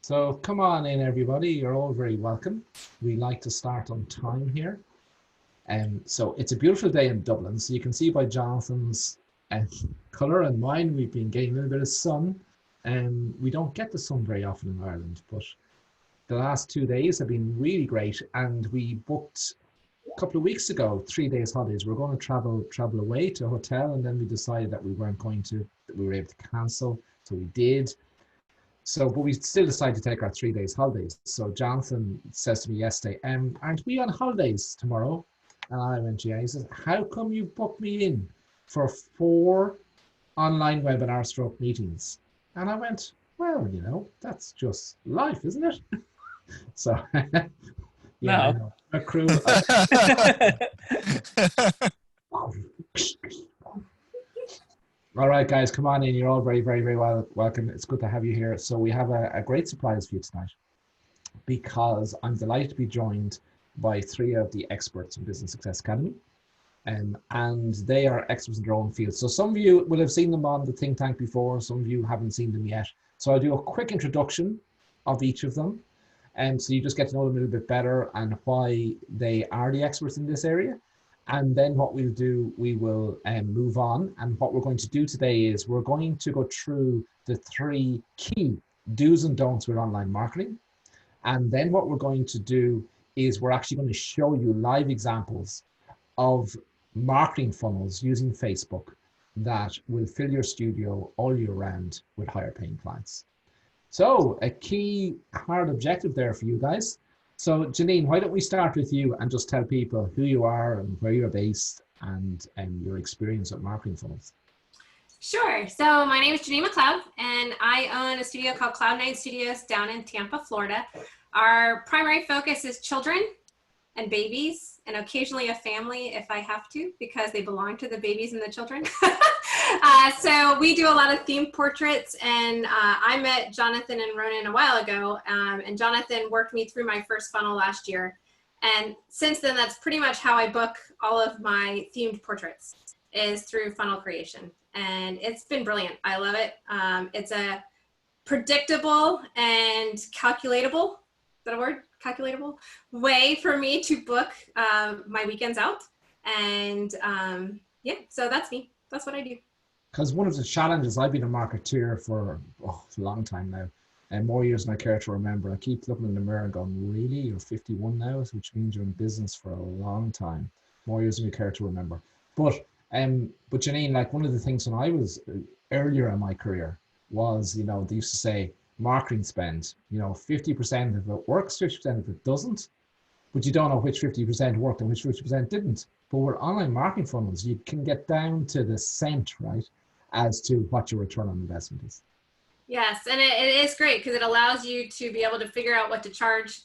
So come on in, everybody. You're all very welcome. We like to start on time here. So it's a beautiful day in Dublin. So you can see by Jonathan's colour and mine, we've been getting a little bit of sun. We don't get the sun very often in Ireland, but the last 2 days have been really great. And we booked a couple of weeks ago, 3 days holidays. We're going to travel away to a hotel, and then we decided that we weren't going to, that we were able to cancel. So we did. So, but we still decided to take our 3 days holidays. So Jonathan says to me yesterday, aren't we on holidays tomorrow? And I went, yeah. He says, how come you booked me in for 4 online webinar stroke meetings? And I went, well, you know, that's just life, isn't it? So, yeah, No. a crew. All right, guys, come on in. You're all very, very, very welcome. It's good to have you here. So we have a great surprise for you tonight, because I'm delighted to be joined by 3 of the experts in Business Success Academy. And they are experts in their own field. So some of you will have seen them on the think tank before. Some of you haven't seen them yet. So I'll do a quick introduction of each of them. And so you just get to know them a little bit better and why they are the experts in this area. And then what we'll do, we will move on. And what we're going to do today is we're going to go through the 3 key do's and don'ts with online marketing. And then what we're going to do is we're actually going to show you live examples of marketing funnels using Facebook that will fill your studio all year round with higher paying clients. So a key hard objective there for you guys. So Janine, why don't we start with you and just tell people who you are and where you're based and your experience with marketing funnels. Sure. So my name is Janine McLeod, and I own a studio called Cloud9 Studios down in Tampa, Florida. Our primary focus is children and babies, and occasionally a family if I have to, because they belong to the babies and the children. So we do a lot of themed portraits, and I met Jonathan and Ronan a while ago, and Jonathan worked me through my first funnel last year. And since then, that's pretty much how I book all of my themed portraits, is through funnel creation. And it's been brilliant. I love it. It's a predictable and calculatable, is that a word? Calculatable way for me to book my weekends out. And yeah, so that's me. That's what I do. Because one of the challenges, I've been a marketeer for a long time now, and more years than I care to remember. I keep looking in the mirror and going, really? You're 51 now, which means you're in business for a long time. More years than you care to remember. But Janine, like, one of the things when I was earlier in my career was, you know, they used to say marketing spend, you know, 50% of it works, 50% of it doesn't, but you don't know which 50% worked and which 50% didn't. But with online marketing funnels, you can get down to the cent, right, as to what your return on investment is. Yes, and it is great because it allows you to be able to figure out what to charge,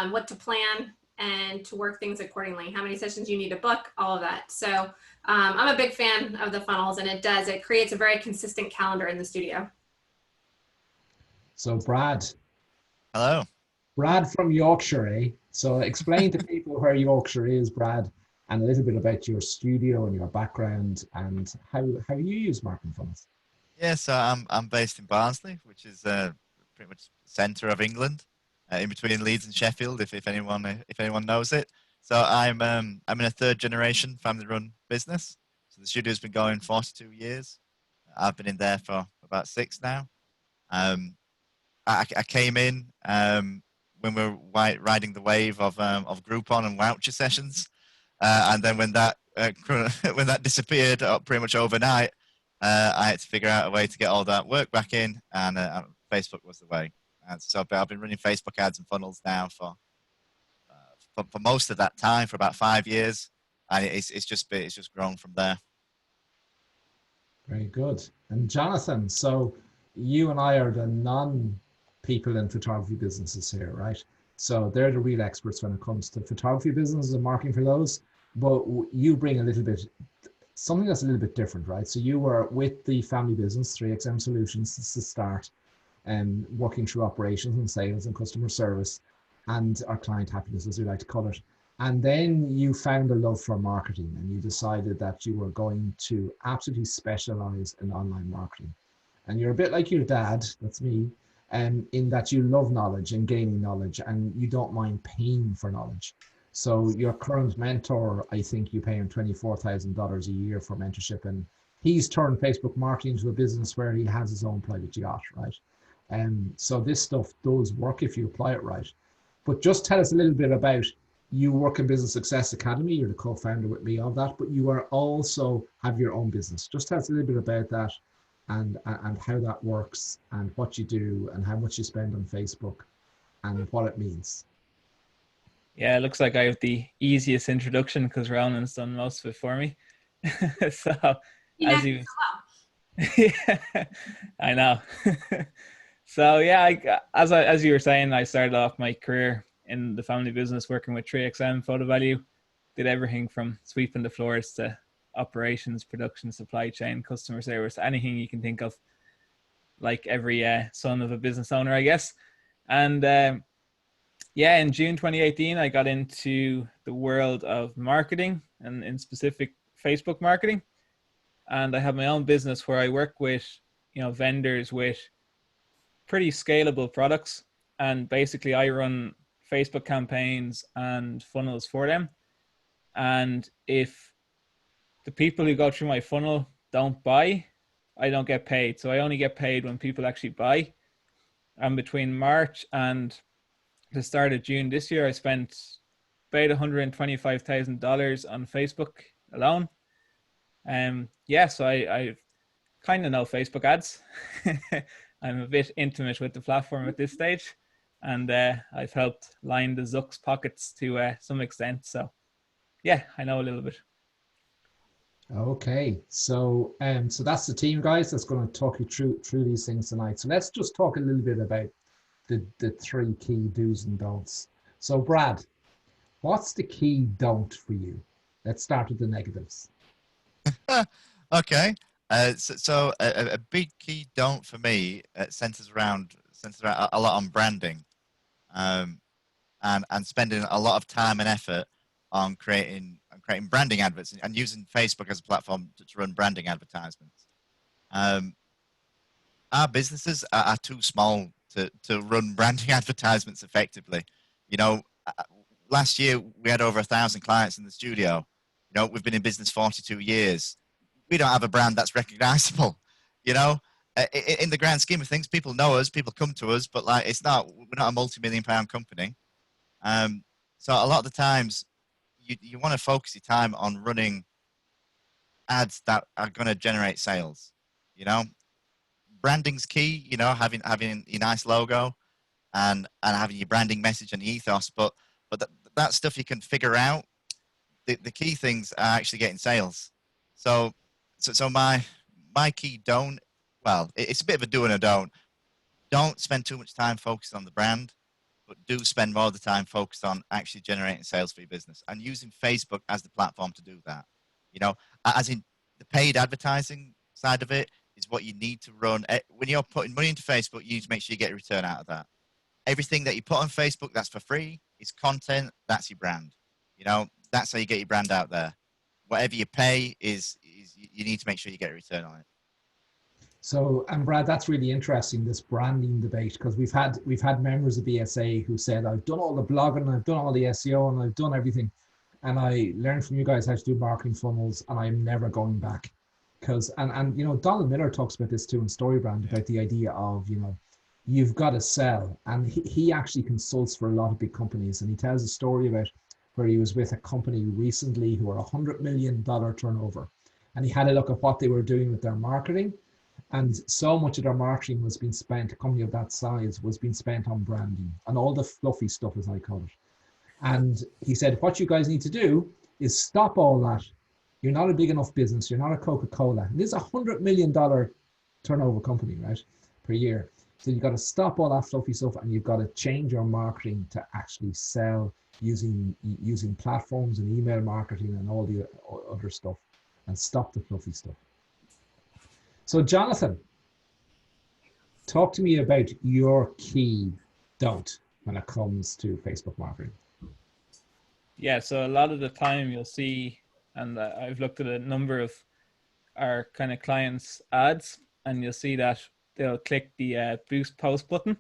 what to plan, and to work things accordingly. How many sessions you need to book, all of that. So I'm a big fan of the funnels, and it creates a very consistent calendar in the studio. So Brad. Hello. Brad from Yorkshire, eh? So explain to people where Yorkshire is, Brad, and a little bit about your studio and your background and how you use marketing funnels. Yeah, so I'm based in Barnsley, which is pretty much the centre of England, in between Leeds and Sheffield, if anyone knows it. So I'm in a 3rd generation family-run business. So the studio's been going 42 years. I've been in there for about 6 now. I came in when we were riding the wave of Groupon and voucher sessions, and then when that disappeared pretty much overnight, I had to figure out a way to get all that work back in, and Facebook was the way. And so I've been running Facebook ads and funnels now for most of that time, for about 5 years, and it's just grown from there. Very good. And Jonathan, so you and I are the non-people in photography businesses here, right? So they're the real experts when it comes to photography businesses and marketing for those. But you bring a little bit, something that's a little bit different, right? So you were with the family business, 3XM Solutions, since the start, and working through operations and sales and customer service and our client happiness, as we like to call it. And then you found a love for marketing, and you decided that you were going to absolutely specialize in online marketing. And you're a bit like your dad, that's me, in that you love knowledge and gaining knowledge, and you don't mind paying for knowledge. So your current mentor, I think you pay him $24,000 a year for mentorship, and he's turned Facebook marketing into a business where he has his own private yacht, right? And so this stuff does work if you apply it right. But just tell us a little bit about, you work in Business Success Academy, you're the co-founder with me of that, but you are also have your own business. Just tell us a little bit about that, and how that works, and what you do, and how much you spend on Facebook, and what it means. Yeah, it looks like I have the easiest introduction because Ronan's done most of it for me. So as you, yeah, I know. So yeah, as you were saying, I started off my career in the family business working with 3XM Photo Value. Did everything from sweeping the floors to operations, production, supply chain, customer service, anything you can think of, like every son of a business owner, I guess. And yeah, in June 2018, I got into the world of marketing, and in specific Facebook marketing. And I have my own business where I work with, vendors with pretty scalable products. And basically I run Facebook campaigns and funnels for them. And if the people who go through my funnel don't buy, I don't get paid. So I only get paid when people actually buy. And between March and the start of June this year, I spent about $125,000 on Facebook alone. Yeah, so I kind of know Facebook ads. I'm a bit intimate with the platform at this stage, and I've helped line the Zuck's pockets to some extent. So yeah, I know a little bit. Okay, so so that's the team, guys, that's going to talk you through these things tonight. So let's just talk a little bit about the three key do's and don'ts. So Brad, what's the key don't for you? Let's start with the negatives. Okay. So a big key don't for me centers around a lot on branding, and spending a lot of time and effort on creating branding adverts and using Facebook as a platform to run branding advertisements. Our businesses are too small to run branding advertisements effectively. Last year we had over 1,000 clients in the studio. We've been in business 42 years. We don't have a brand that's recognizable. In the grand scheme of things, people know us, people come to us, but we're not a multi-million-pound company. So a lot of the times you want to focus your time on running ads that are going to generate sales. Branding's key, having a nice logo and having your branding message and ethos, but that stuff you can figure out. The key things are actually getting sales. So my key don't, well, it's a bit of a do and a don't. Don't spend too much time focused on the brand, but do spend more of the time focused on actually generating sales for your business and using Facebook as the platform to do that. As in the paid advertising side of it is what you need to run. When you're putting money into Facebook, you need to make sure you get a return out of that. Everything that you put on Facebook that's for free is content. That's your brand. That's how you get your brand out there. Whatever you pay is you need to make sure you get a return on it. So, and Brad, that's really interesting, this branding debate, because we've had members of BSA who said, I've done all the blogging, I've done all the SEO, and I've done everything, and I learned from you guys how to do marketing funnels, and I'm never going back. Because and Donald Miller talks about this too in StoryBrand, about the idea of you've got to sell, and he actually consults for a lot of big companies, and he tells a story about where he was with a company recently who were $100 million turnover, and he had a look at what they were doing with their marketing. And so much of their marketing was being spent, a company of that size was being spent on branding and all the fluffy stuff, as I call it. And he said, what you guys need to do is stop all that. You're not a big enough business. You're not a Coca-Cola. And this is a $100 million turnover company, right, per year. So you've got to stop all that fluffy stuff, and you've got to change your marketing to actually sell using platforms and email marketing and all the other stuff, and stop the fluffy stuff. So Jonathan, talk to me about your key don't when it comes to Facebook marketing. Yeah, so a lot of the time you'll see, and I've looked at a number of our kind of clients' ads, and you'll see that they'll click the boost post button.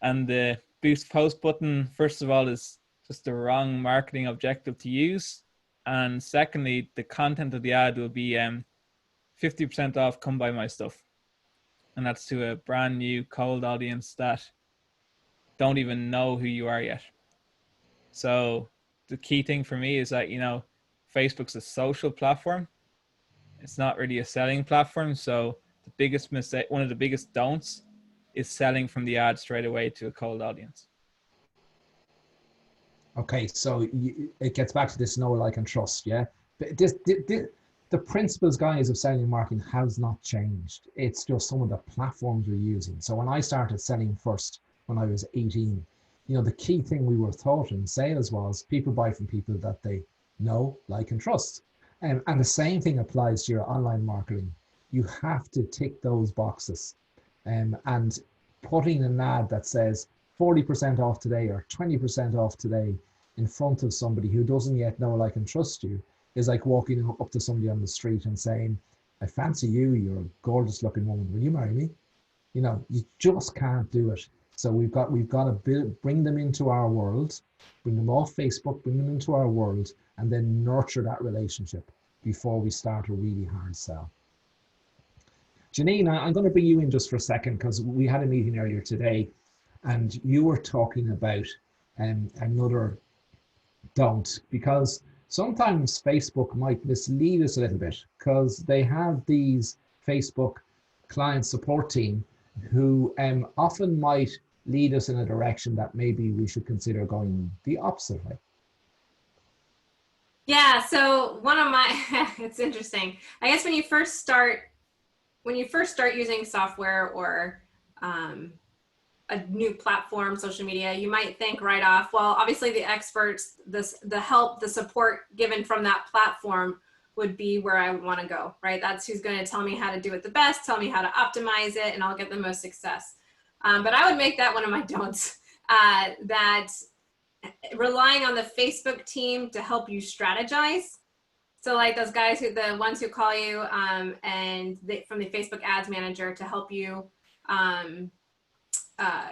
And the boost post button, first of all, is just the wrong marketing objective to use. And secondly, the content of the ad will be 50% off, come buy my stuff. And that's to a brand new cold audience that don't even know who you are yet. So the key thing for me is that, Facebook's a social platform. It's not really a selling platform. So the biggest mistake, one of the biggest don'ts, is selling from the ad straight away to a cold audience. Okay, so it gets back to this know, like, and trust, yeah? But the principles, guys, of selling and marketing has not changed. It's just some of the platforms we're using. So when I started selling first, when I was 18, the key thing we were taught in sales was people buy from people that they know, like, and trust. And the same thing applies to your online marketing. You have to tick those boxes. And putting an ad that says 40% off today or 20% off today in front of somebody who doesn't yet know, like, and trust you is like walking up to somebody on the street and saying, I fancy you, you're a gorgeous looking woman, will you marry me? You just can't do it. So we've got to bring them into our world, bring them off Facebook, bring them into our world, and then nurture that relationship before we start a really hard sell. Janine, I'm going to bring you in just for a second because we had a meeting earlier today and you were talking about another don't, because sometimes Facebook might mislead us a little bit because they have these Facebook client support team who often might lead us in a direction that maybe we should consider going the opposite way. Yeah, so one of my, it's interesting. I guess when you first start using software or a new platform, social media, you might think right off, well, obviously the experts, the help, the support given from that platform would be where I would want to go, right? That's who's going to tell me how to do it the best, tell me how to optimize it, and I'll get the most success. But I would make that one of my don'ts, that relying on the Facebook team to help you strategize. So like those guys the ones who call you and from the Facebook ads manager to help you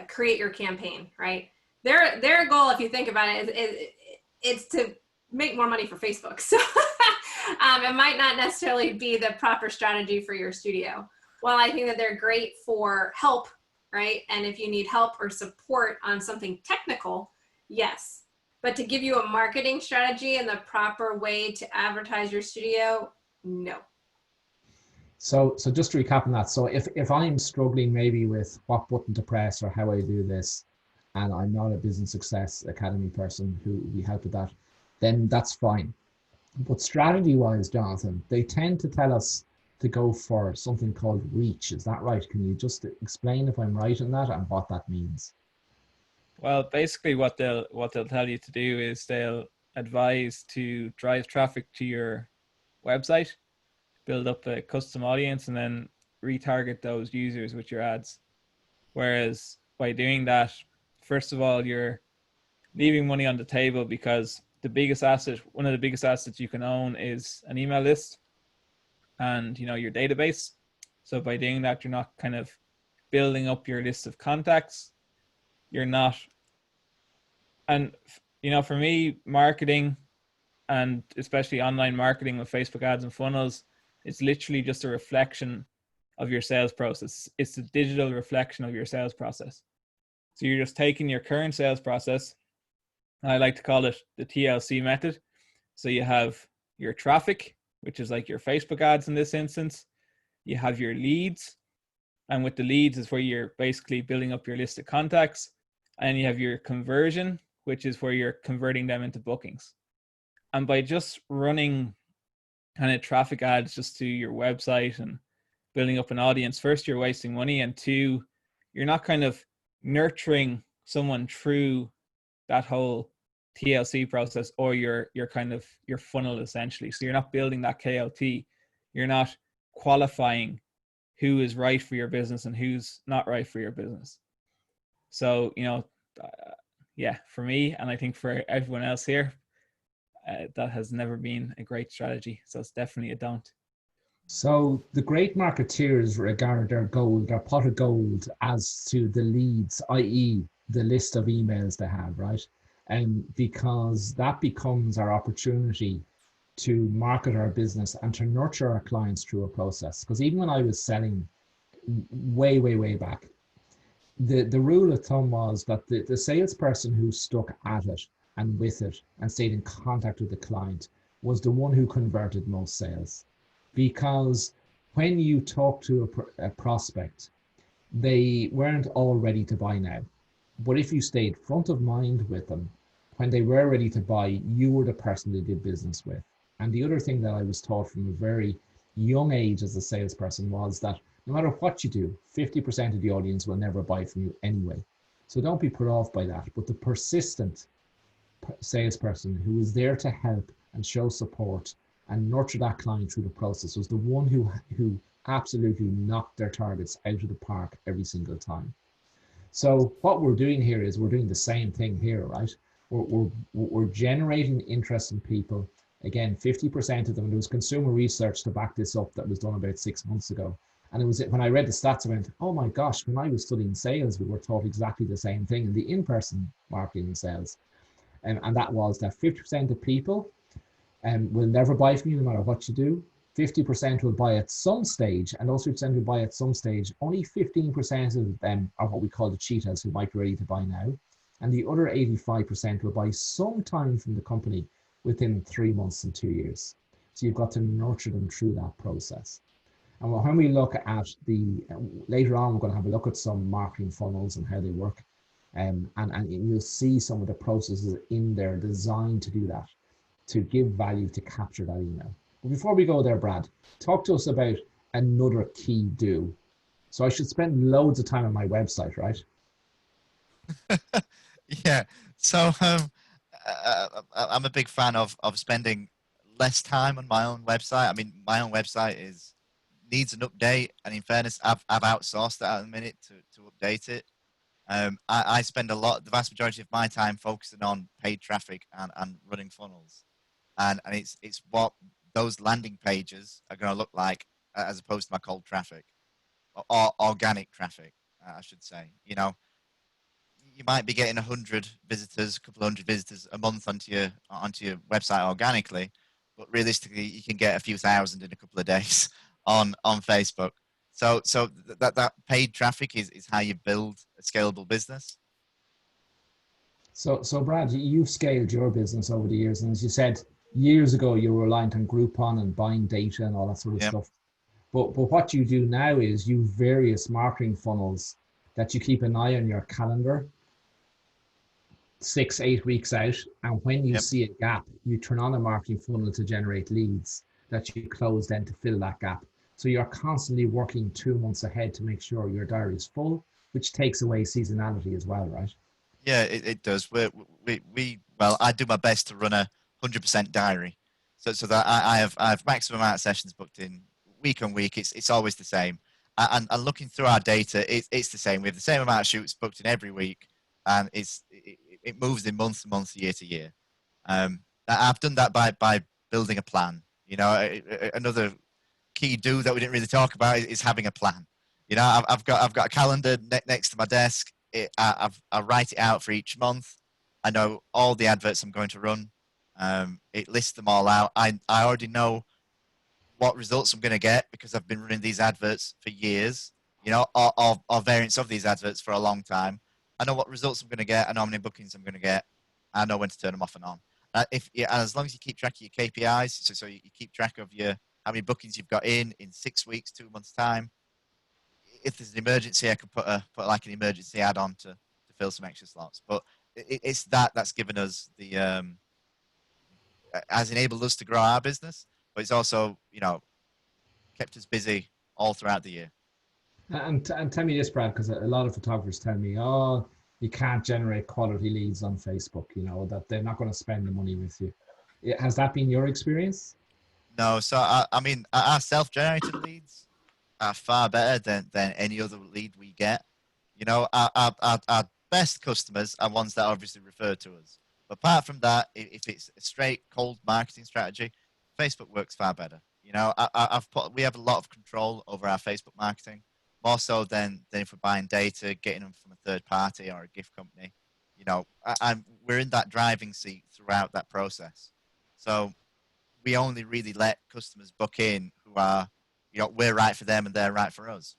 create your campaign, right? Their goal, if you think about it, it's to make more money for Facebook. So it might not necessarily be the proper strategy for your studio. Well, I think that they're great for help, right? And if you need help or support on something technical, yes. But to give you a marketing strategy and the proper way to advertise your studio, no. So just to recap on that, so if I'm struggling maybe with what button to press or how I do this, and I'm not a Business Success Academy person who we help with that, then that's fine. But strategy-wise, Jonathan, they tend to tell us to go for something called reach. Is that right? Can you just explain if I'm right in that and what that means? Well, basically what they'll tell you to do is they'll advise to drive traffic to your website, build up a custom audience, and then retarget those users with your ads. Whereas by doing that, first of all, you're leaving money on the table because one of the biggest assets you can own is an email list and your database. So by doing that, you're not kind of building up your list of contacts. You're not, and for me, marketing, and especially online marketing with Facebook ads and funnels, it's literally just a reflection of your sales process. It's a digital reflection of your sales process. So you're just taking your current sales process, I like to call it the TLC method. So you have your traffic, which is like your Facebook ads in this instance. You have your leads, and with the leads is where you're basically building up your list of contacts. And you have your conversion, which is where you're converting them into bookings. And by just running kind of traffic ads just to your website and building up an audience, first, you're wasting money, and two, you're not kind of nurturing someone through that whole TLC process or your funnel essentially. So you're not building that KLT. You're not qualifying who is right for your business and who's not right for your business. So, for me, and I think for everyone else here, that has never been a great strategy. So it's definitely a don't. So the great marketeers regard their gold, their pot of gold, as to the leads, i.e., the list of emails they have, right? And because that becomes our opportunity to market our business and to nurture our clients through a process. Because even when I was selling way back, the rule of thumb was that the salesperson who stuck at it and with it and stayed in contact with the client was the one who converted most sales. Because when you talk to a prospect, they weren't all ready to buy now. But if you stayed front of mind with them, when they were ready to buy, you were the person they did business with. And the other thing that I was taught from a very young age as a salesperson was that no matter what you do, 50% of the audience will never buy from you anyway. So don't be put off by that. But the persistent salesperson who is there to help and show support and nurture that client through the process was the one who absolutely knocked their targets out of the park every single time. So what we're doing here is we're doing the same thing here, right? We're generating interest in people. Again, 50% of them, there was consumer research to back this up that was done about 6 months ago. And it was when I read the stats, I went, oh my gosh, when I was studying sales, we were taught exactly the same thing in the in-person marketing sales. And that was that 50% of people will never buy from you no matter what you do. 50% will buy at some stage, and those 50% who buy at some stage, only 15% of them are what we call the cheetahs who might be ready to buy now. And the other 85% will buy sometime from the company within 3 months and 2 years. So you've got to nurture them through that process. And when we look at later on, we're going to have a look at some marketing funnels and how they work. And you'll see some of the processes in there designed to do that, to give value, to capture that email. But before we go there, Brad, talk to us about another key do. So I should spend loads of time on my website, right? Yeah. So I'm a big fan of spending less time on my own website. I mean, my own website needs an update, and in fairness, I've outsourced that at the minute to update it. I spend the vast majority of my time focusing on paid traffic and running funnels, and it's what those landing pages are going to look like as opposed to my cold traffic or organic traffic, I should say. You know, you might be getting 100 visitors, a couple of hundred visitors a month onto your website organically, but realistically, you can get a few thousand in a couple of days on Facebook. So that paid traffic is how you build a scalable business. So Brad, you've scaled your business over the years, and as you said, years ago you were reliant on Groupon and buying data and all that sort of stuff. But what you do now is you various marketing funnels that you keep an eye on your calendar 6-8 weeks out, and when you see a gap, you turn on a marketing funnel to generate leads that you close then to fill that gap. So you're constantly working 2 months ahead to make sure your diary is full, which takes away seasonality as well, right? Yeah, it does. Well, I do my best to run a 100% diary, so that I have maximum amount of sessions booked in week on week. It's always the same, and looking through our data, it's the same. We have the same amount of shoots booked in every week, and it moves in month to month, year to year. I've done that by building a plan. You know, another key do that we didn't really talk about is having a plan. You know, I've got a calendar next to my desk. I write it out for each month. I know all the adverts I'm going to run. It lists them all out. I already know what results I'm going to get because I've been running these adverts for years, you know, or variants of these adverts for a long time. I know what results I'm going to get. I know how many bookings I'm going to get. I know when to turn them off and on. And as long as you keep track of your KPIs, so you keep track of how many bookings you've got in 6 weeks, 2 months time. If there's an emergency, I can put like an emergency add-on to fill some extra slots. But it's that's given us has enabled us to grow our business, but it's also, you know, kept us busy all throughout the year. And tell me this, Brad, because a lot of photographers tell me, oh, you can't generate quality leads on Facebook, you know, that they're not going to spend the money with you. Has that been your experience? No, so I mean, our self-generated leads are far better than any other lead we get. You know, our best customers are ones that obviously refer to us. But apart from that, if it's a straight cold marketing strategy, Facebook works far better. You know, we have a lot of control over our Facebook marketing, more so than if we're buying data, getting them from a third party or a gift company. You know, we're in that driving seat throughout that process. So we only really let customers book in who are, you know, we're right for them and they're right for us.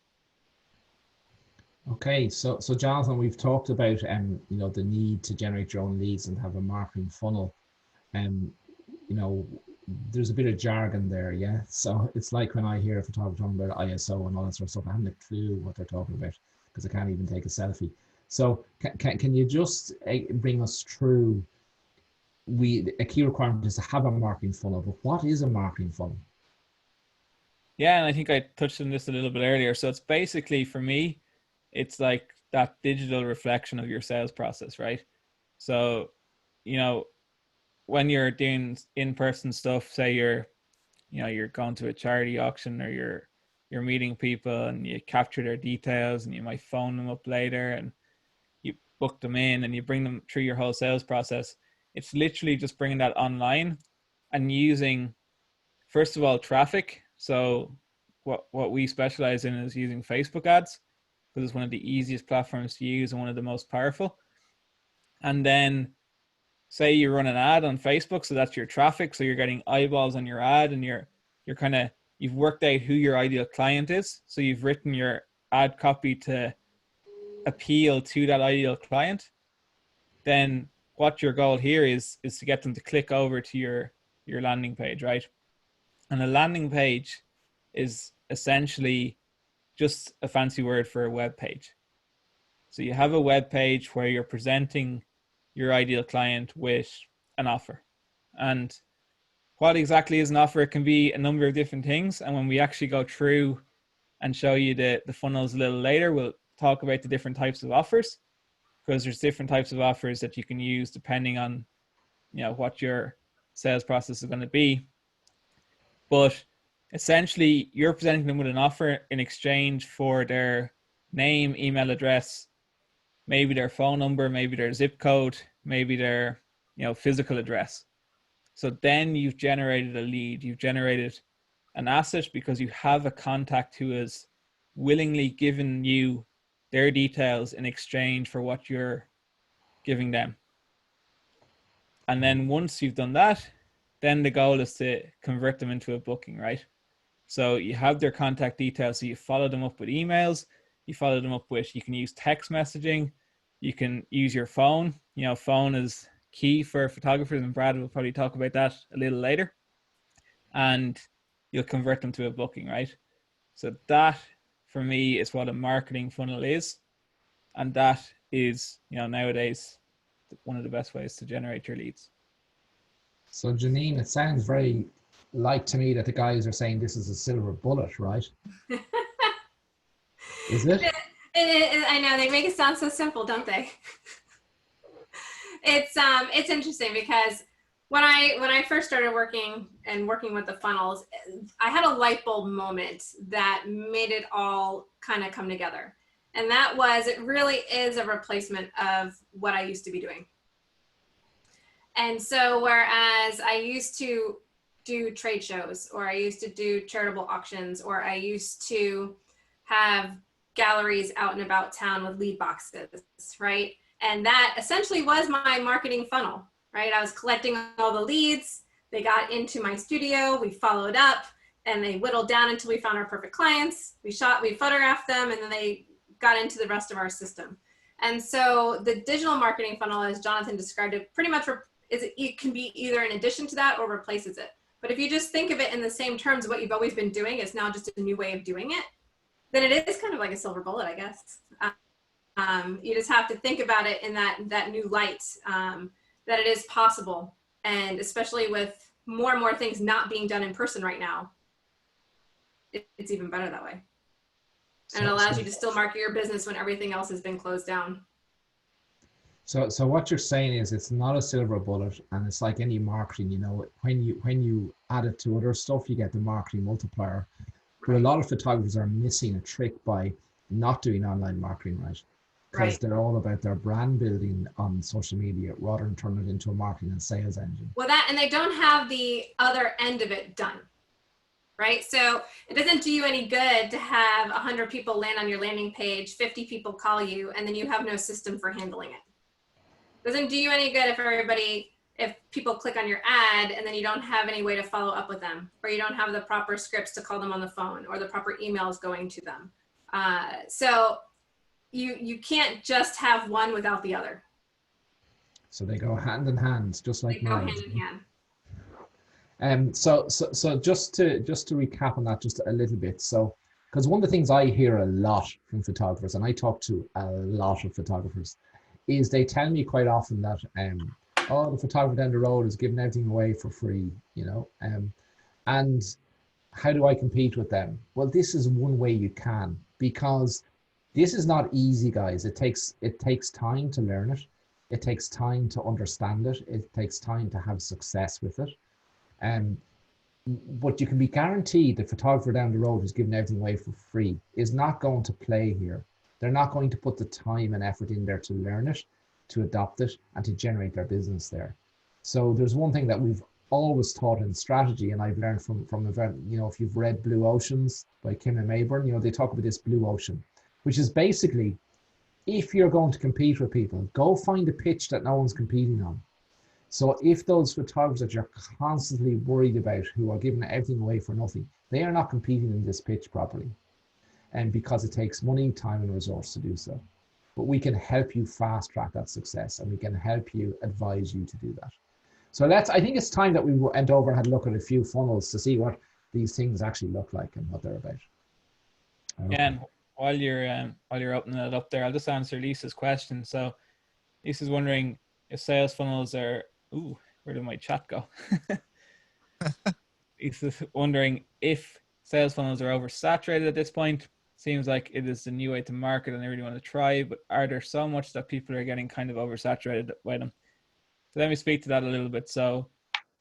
Okay, so Jonathan, we've talked about you know, the need to generate your own leads and have a marketing funnel. You know, there's a bit of jargon there, yeah. So it's like when I hear a photographer talking about ISO and all that sort of stuff, I haven't a clue what they're talking about because I can't even take a selfie. So can you just bring us through? A key requirement is to have a marketing funnel, but what is a marketing funnel? Yeah, and I think I touched on this a little bit earlier. So it's basically, for me, it's like that digital reflection of your sales process, right? So, you know, when you're doing in-person stuff, say you're going to a charity auction, or you're meeting people and you capture their details and you might phone them up later and you book them in and you bring them through your whole sales process. It's literally just bringing that online and using, first of all, traffic. So what we specialize in is using Facebook ads, because it's one of the easiest platforms to use and one of the most powerful. And then say you run an ad on Facebook, so that's your traffic, so you're getting eyeballs on your ad, and you're kind of, you've worked out who your ideal client is, so you've written your ad copy to appeal to that ideal client. Then what your goal here is to get them to click over to your landing page, right? And a landing page is essentially just a fancy word for a web page. So you have a web page where you're presenting your ideal client with an offer. And what exactly is an offer? It can be a number of different things. And when we actually go through and show you the funnels a little later, we'll talk about the different types of offers, because there's different types of offers that you can use depending on, you know, what your sales process is going to be. But essentially, you're presenting them with an offer in exchange for their name, email address, maybe their phone number, maybe their zip code, maybe their, you know, physical address. So then you've generated a lead, you've generated an asset, because you have a contact who has willingly given you their details in exchange for what you're giving them. And then once you've done that, then the goal is to convert them into a booking, right? So you have their contact details, so you follow them up with emails, you follow them up with, you can use text messaging, you can use your phone. You know, phone is key for photographers, and Brad will probably talk about that a little later. And you'll convert them to a booking, right? So that, for me, is what a marketing funnel is. And that is, you know, nowadays one of the best ways to generate your leads. So Janine, it sounds very like to me that the guys are saying this is a silver bullet, right? Is it? I know, they make it sound so simple, don't they? It's interesting because when I first started working with the funnels, I had a light bulb moment that made it all kind of come together. And that was, it really is a replacement of what I used to be doing. And so whereas I used to do trade shows, or I used to do charitable auctions, or I used to have galleries out and about town with lead boxes, right? And that essentially was my marketing funnel, right? I was collecting all the leads. They got into my studio, we followed up, and they whittled down until we found our perfect clients. We photographed them, and then they got into the rest of our system. And so the digital marketing funnel, as Jonathan described it, pretty much it can be either in addition to that or replaces it. But if you just think of it in the same terms of what you've always been doing, it's now just a new way of doing it, then it is kind of like a silver bullet, I guess. You just have to think about it in that new light, that it is possible. And especially with more and more things not being done in person right now, it's even better that way. And it allows you to still market your business when everything else has been closed down. So what you're saying is it's not a silver bullet, and it's like any marketing, you know, when you add it to other stuff, you get the marketing multiplier. But a lot of photographers are missing a trick by not doing online marketing, right? Because they're all about their brand building on social media rather than turning it into a marketing and sales engine. Well, and they don't have the other end of it done. right? So it doesn't do you any good to have 100 people land on your landing page, 50 people call you, and then you have no system for handling it. It doesn't do you any good if people click on your ad and then you don't have any way to follow up with them, or you don't have the proper scripts to call them on the phone, or the proper emails going to them. So you can't just have one without the other. So they go hand in hand, just like they go mine. hand in hand. So just to recap on that just a little bit. So, because one of the things I hear a lot from photographers, and I talk to a lot of photographers, is they tell me quite often that, oh, the photographer down the road is giving everything away for free, you know, and how do I compete with them? Well, this is one way you can, because this is not easy, guys. It takes time to learn it. It takes time to understand it. It takes time to have success with it. But you can be guaranteed the photographer down the road who's giving everything away for free is not going to play here. They're not going to put the time and effort in there to learn it, to adopt it, and to generate their business there. So there's one thing that we've always taught in strategy, and I've learned from event, you know, if you've read Blue Oceans by Kim and Mayburn, you know, they talk about this blue ocean, which is basically, if you're going to compete with people, go find a pitch that no one's competing on. So if those photographers that you're constantly worried about, who are giving everything away for nothing, they are not competing in this pitch properly. And because it takes money, time, and resource to do so. But we can help you fast track that success, and we can help you, advise you to do that. So I think it's time that we went over and had a look at a few funnels to see what these things actually look like and what they're about. Yeah, and while you're opening it up there, I'll just answer Lisa's question. So Lisa's wondering if sales funnels are, ooh, where did my chat go? Lisa's wondering if sales funnels are oversaturated at this point. Seems like it is the new way to market and they really want to try, but are there so much that people are getting kind of oversaturated by them? So let me speak to that a little bit. So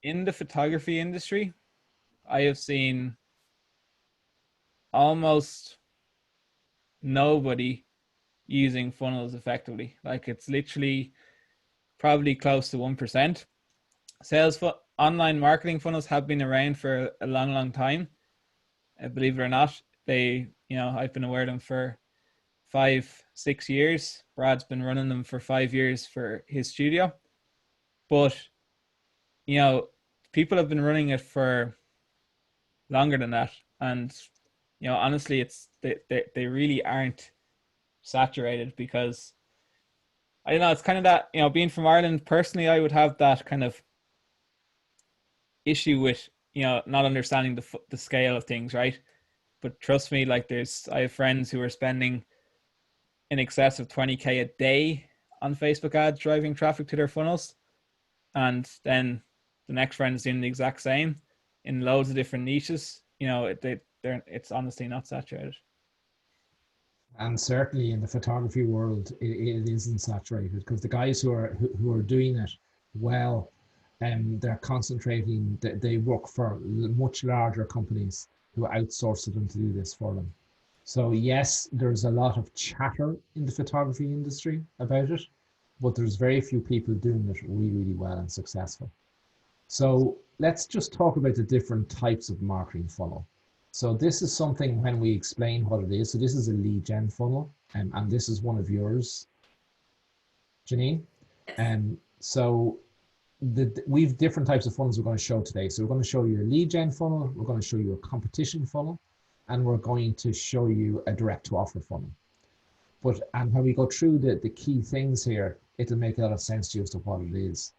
in the photography industry, I have seen almost nobody using funnels effectively. Like, it's literally probably close to 1%. Online marketing funnels have been around for a long time. Believe it or not, I've been aware of them for 5-6 years. Brad's been running them for 5 years for his studio. But, you know, people have been running it for longer than that. And, you know, honestly, they really aren't saturated, because I don't know, it's kind of that, you know, being from Ireland, personally, I would have that kind of issue with, you know, not understanding the scale of things, right? But trust me, like, I have friends who are spending in excess of 20K a day on Facebook ads driving traffic to their funnels. And then the next friend is doing the exact same in loads of different niches. You know, it's honestly not saturated. And certainly in the photography world, it isn't saturated, because the guys who are doing it well, they're concentrating. They work for much larger companies who outsource them to do this for them. So yes, there's a lot of chatter in the photography industry about it, but there's very few people doing it really well and successful. So let's just talk about the different types of marketing funnel. So this is something, when we explain what it is, so this is a lead gen funnel, and this is one of yours, Janine. And so we've different types of funnels we're going to show today. So we're going to show you a lead gen funnel, we're going to show you a competition funnel, and we're going to show you a direct to offer funnel. And when we go through the key things here, it'll make a lot of sense to you as to what it is.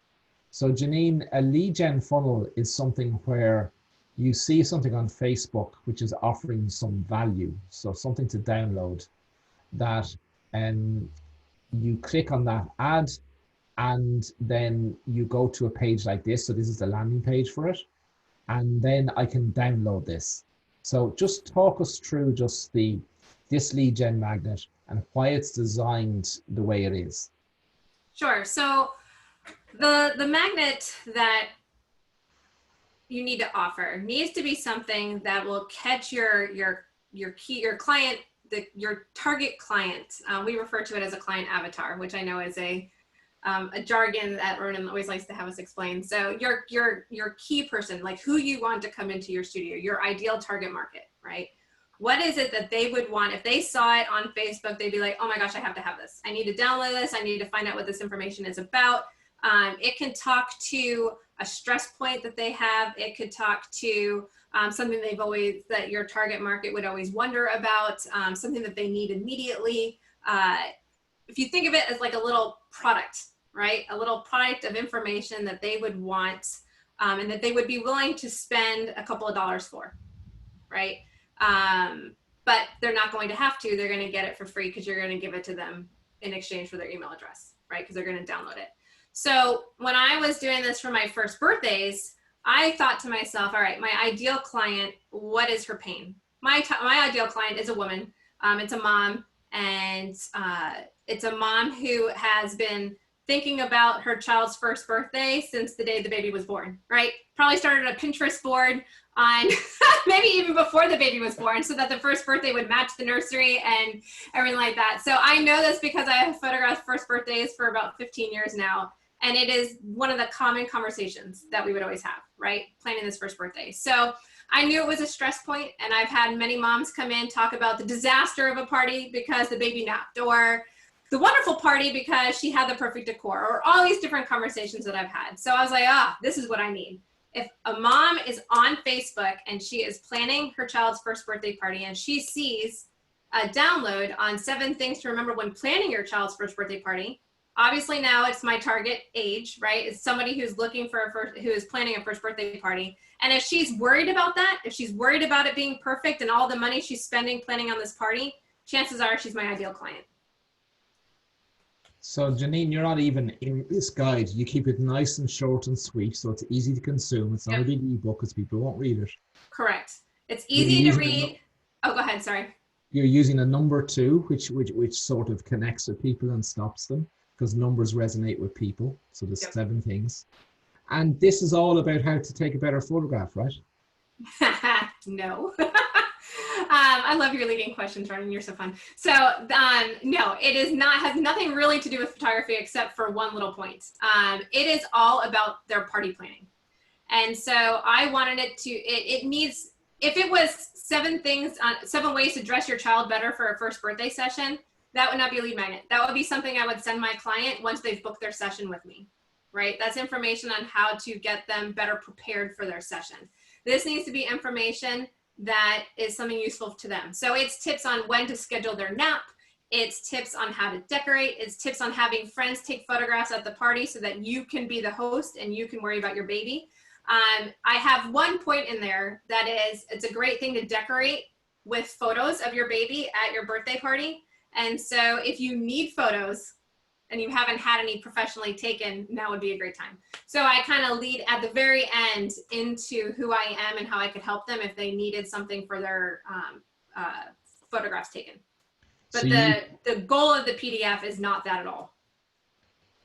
So Janine, a lead gen funnel is something where you see something on Facebook which is offering some value, so something to download, that you click on that ad, and then you go to a page like this. So this is the landing page for it, and then I can download this. So just talk us through just this lead gen magnet and why it's designed the way it is. Sure. So the magnet that you need to offer needs to be something that will catch your client, your target client. We refer to it as a client avatar, which I know is a a jargon that Ronan always likes to have us explain. So your key person, like who you want to come into your studio, your ideal target market, right? What is it that they would want? If they saw it on Facebook, they'd be like, oh my gosh, I have to have this. I need to download this. I need to find out what this information is about. It can talk to a stress point that they have. It could talk to something that your target market would always wonder about, something that they need immediately. If you think of it as like a little product, right? A little product of information that they would want and that they would be willing to spend a couple of dollars for, right? But they're not going to have to. They're going to get it for free because you're going to give it to them in exchange for their email address, right? Because they're going to download it. So when I was doing this for my first birthdays, I thought to myself, all right, my ideal client, what is her pain? My ideal client is a woman. It's a mom, and it's a mom who has been thinking about her child's first birthday since the day the baby was born, right? Probably started a Pinterest board on maybe even before the baby was born so that the first birthday would match the nursery and everything like that. So I know this because I have photographed first birthdays for about 15 years now. And it is one of the common conversations that we would always have, right? Planning this first birthday. So I knew it was a stress point, and I've had many moms come in, talk about the disaster of a party because the baby napped, or the wonderful party because she had the perfect decor, or all these different conversations that I've had. So I was like, this is what I need. If a mom is on Facebook and she is planning her child's first birthday party and she sees a download on 7 things to remember when planning your child's first birthday party, obviously now it's my target age, right? It's somebody who's looking for who is planning a first birthday party. And if she's worried about that, if she's worried about it being perfect and all the money she's spending planning on this party, chances are she's my ideal client. So Janine, you're not even in this guide. You keep it nice and short and sweet, so it's easy to consume. It's not a big ebook because people won't read it. Correct. It's easy to read. Oh, go ahead. Sorry. You're using a number 2, which sort of connects with people and stops them, because numbers resonate with people. So there's 7 things. And this is all about how to take a better photograph, right? No. I love your leading questions, Ronan. You're so fun. So no, it is not, has nothing really to do with photography except for one little point. It is all about their party planning. And so I wanted it to, it needs, if it was 7 things, 7 ways to dress your child better for a first birthday session, that would not be a lead magnet. That would be something I would send my client once they've booked their session with me, right? That's information on how to get them better prepared for their session. This needs to be information that is something useful to them. So it's tips on when to schedule their nap. It's tips on how to decorate. It's tips on having friends take photographs at the party so that you can be the host and you can worry about your baby. I have one point in there that is, it's a great thing to decorate with photos of your baby at your birthday party. And so if you need photos and you haven't had any professionally taken, now would be a great time. So I kind of lead at the very end into who I am and how I could help them if they needed something for their photographs taken. But so the goal of the PDF is not that at all.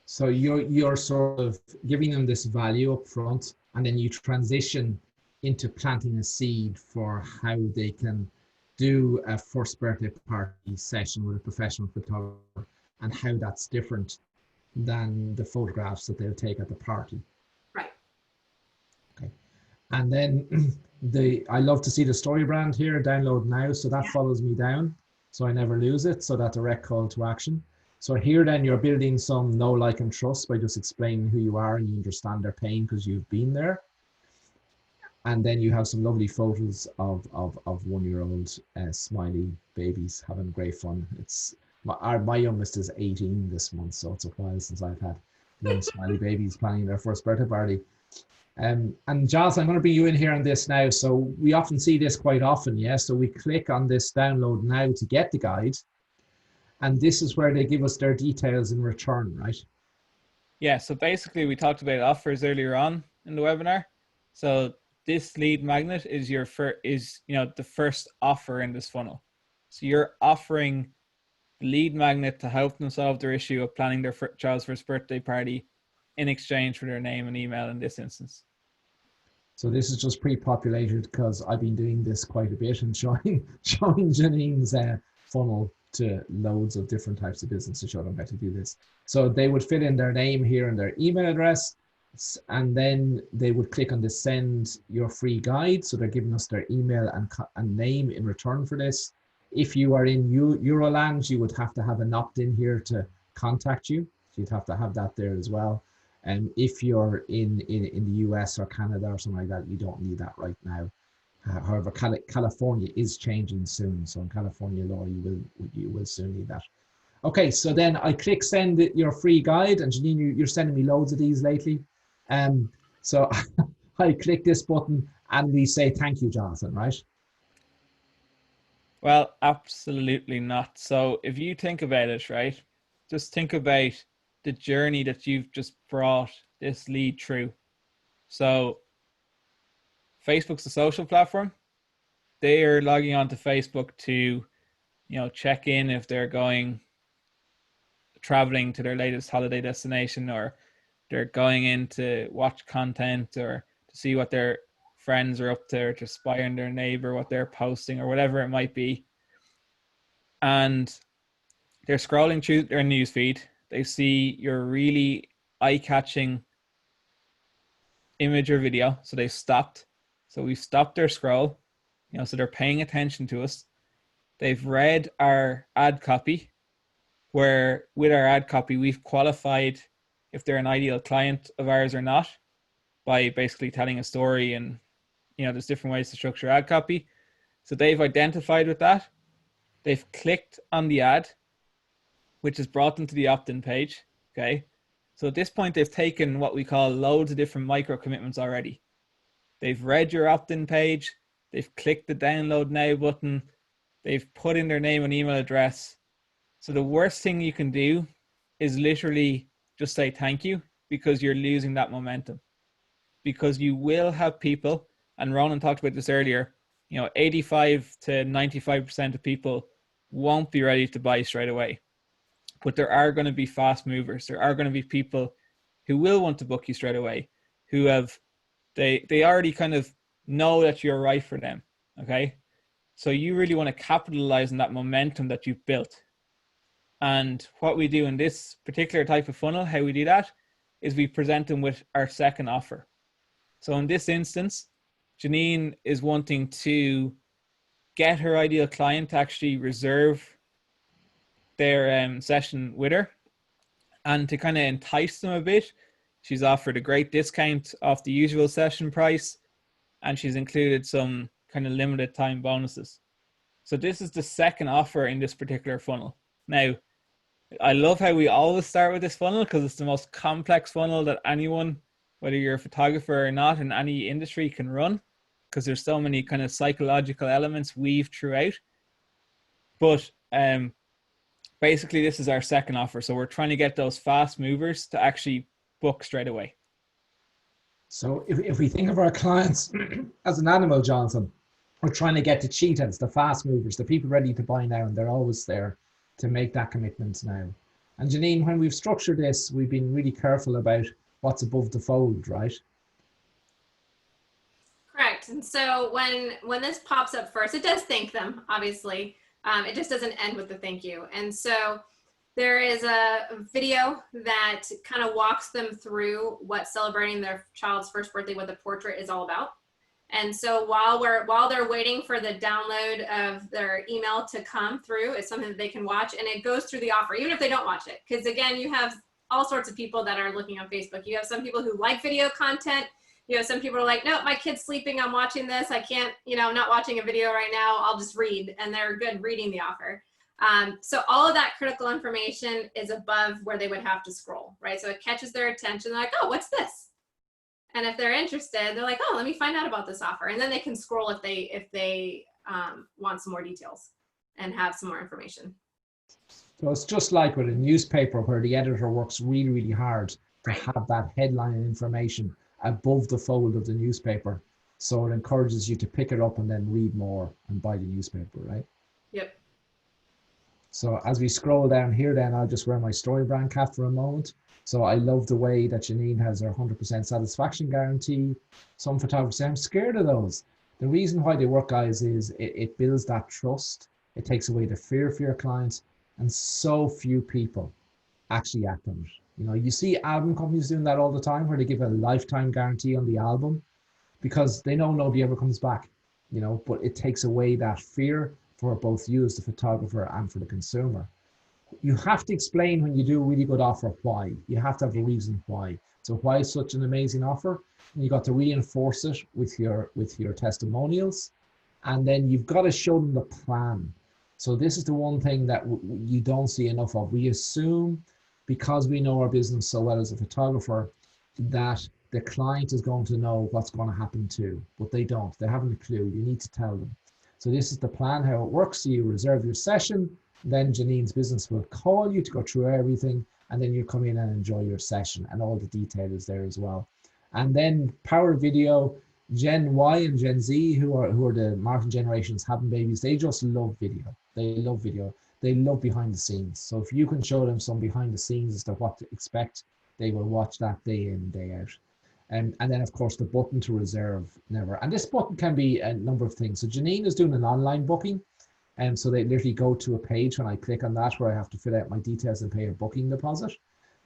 So you're sort of giving them this value up front, and then you transition into planting a seed for how they can do a first birthday party session with a professional photographer, and how that's different than the photographs that they'll take at the party. Right. Okay. And then I love to see the story brand here, download now. So that follows me down, so I never lose it. So that direct call to action. So here then you're building some know, like, and trust by just explaining who you are and you understand their pain because you've been there. And then you have some lovely photos of 1-year-old smiley babies having great fun. It's my youngest is 18 this month, so it's a while since I've had young smiley babies planning their first birthday party. And Giles, I'm going to bring you in here on this now. So we often see this quite often, yeah? So we click on this download now to get the guide. And this is where they give us their details in return, right? Yeah, so basically we talked about offers earlier on in the webinar. So this lead magnet is the first offer in this funnel. So you're offering the lead magnet to help them solve their issue of planning their child's first birthday party in exchange for their name and email in this instance. So this is just pre-populated because I've been doing this quite a bit and showing Janine's funnel to loads of different types of business to show them how to do this. So they would fill in their name here and their email address, and then they would click on the send your free guide. So they're giving us their email and name in return for this. If you are in Euroland, you would have to have an opt-in here to contact you. So you'd have to have that there as well. And if you're in the US or Canada or something like that, you don't need that right now. However, California is changing soon. So in California law, you will soon need that. Okay, so then I click send your free guide, and Janine, you're sending me loads of these lately. So I click this button and we say, thank you, Jonathan, right? Well, absolutely not. So if you think about it, right, just think about the journey that you've just brought this lead through. So Facebook's a social platform. They are logging on to Facebook to, check in if they're traveling to their latest holiday destination, or they're going in to watch content, or to see what their friends are up to, or to spy on their neighbor, what they're posting, or whatever it might be. And they're scrolling through their newsfeed. They see your really eye-catching image or video. So they've stopped. So we've stopped their scroll, so they're paying attention to us. They've read our ad copy, where with our ad copy, we've qualified if they're an ideal client of ours or not by basically telling a story, and, there's different ways to structure ad copy. So they've identified with that. They've clicked on the ad, which has brought them to the opt-in page. Okay. So at this point, they've taken what we call loads of different micro commitments already. They've read your opt-in page. They've clicked the download now button. They've put in their name and email address. So the worst thing you can do is literally just say thank you, because you're losing that momentum. Because you will have people, and Ronan talked about this earlier, 85 to 95% of people won't be ready to buy straight away. But there are going to be fast movers. There are going to be people who will want to book you straight away, who they already kind of know that you're right for them. Okay. So you really want to capitalize on that momentum that you've built. And what we do in this particular type of funnel, how we do that, is we present them with our second offer. So in this instance, Janine is wanting to get her ideal client to actually reserve their session with her, and to kind of entice them a bit, she's offered a great discount off the usual session price, and she's included some kind of limited time bonuses. So this is the second offer in this particular funnel. Now, I love how we always start with this funnel, because it's the most complex funnel that anyone, whether you're a photographer or not, in any industry can run, because there's so many kind of psychological elements weaved throughout. But basically, this is our second offer. So we're trying to get those fast movers to actually book straight away. So if we think of our clients as an animal, Jonathan, we're trying to get the cheetahs, the fast movers, the people ready to buy now, and they're always there to make that commitment now. And Janine, when we've structured this, we've been really careful about what's above the fold, right? Correct. And so when this pops up first, it does thank them, obviously. It just doesn't end with the thank you. And so there is a video that kind of walks them through what celebrating their child's first birthday with a portrait is all about. And so while they're waiting for the download of their email to come through, it's something that they can watch, and it goes through the offer, even if they don't watch it. Because again, you have all sorts of people that are looking on Facebook. You have some people who like video content. You know, some people are like, no, my kid's sleeping, I'm watching this. I can't, I'm not watching a video right now. I'll just read. And they're good reading the offer. So all of that critical information is above where they would have to scroll, right? So it catches their attention. They're like, oh, what's this? And if they're interested, they're like, oh, let me find out about this offer. And then they can scroll if they want some more details and have some more information. So it's just like with a newspaper where the editor works really, really hard to have that headline information above the fold of the newspaper. So it encourages you to pick it up and then read more and buy the newspaper, right? Yep. So as we scroll down here, then I'll just wear my story brand cap for a moment. So I love the way that Janine has her 100% satisfaction guarantee. Some photographers say, I'm scared of those. The reason why they work, guys, is it builds that trust It takes away the fear for your clients, and so few people actually act on it. You know, you see album companies doing that all the time, where they give a lifetime guarantee on the album because they know nobody ever comes back. You know, but it takes away that fear for both you as the photographer and for the consumer. You have to explain when you do a really good offer why. You have to have a reason why. So why is such an amazing offer? And you got to reinforce it with your testimonials, and then you've got to show them the plan. So this is the one thing that you don't see enough of. We assume, because we know our business so well as a photographer, that the client is going to know what's going to happen too, but they don't. They haven't a clue. You need to tell them. So this is the plan, how it works. So you reserve your session, then Janine's business will call you to go through everything, and then you come in and enjoy your session, and all the detail is there as well. And then Power Video, Gen Y and Gen Z, who are the marketing generations having babies, they just love video. They love video. They love behind the scenes. So if you can show them some behind the scenes as to what to expect, they will watch that day in, day out. And then of course the button to reserve never. And this button can be a number of things. So Janine is doing an online booking. And so they literally go to a page when I click on that where I have to fill out my details and pay a booking deposit.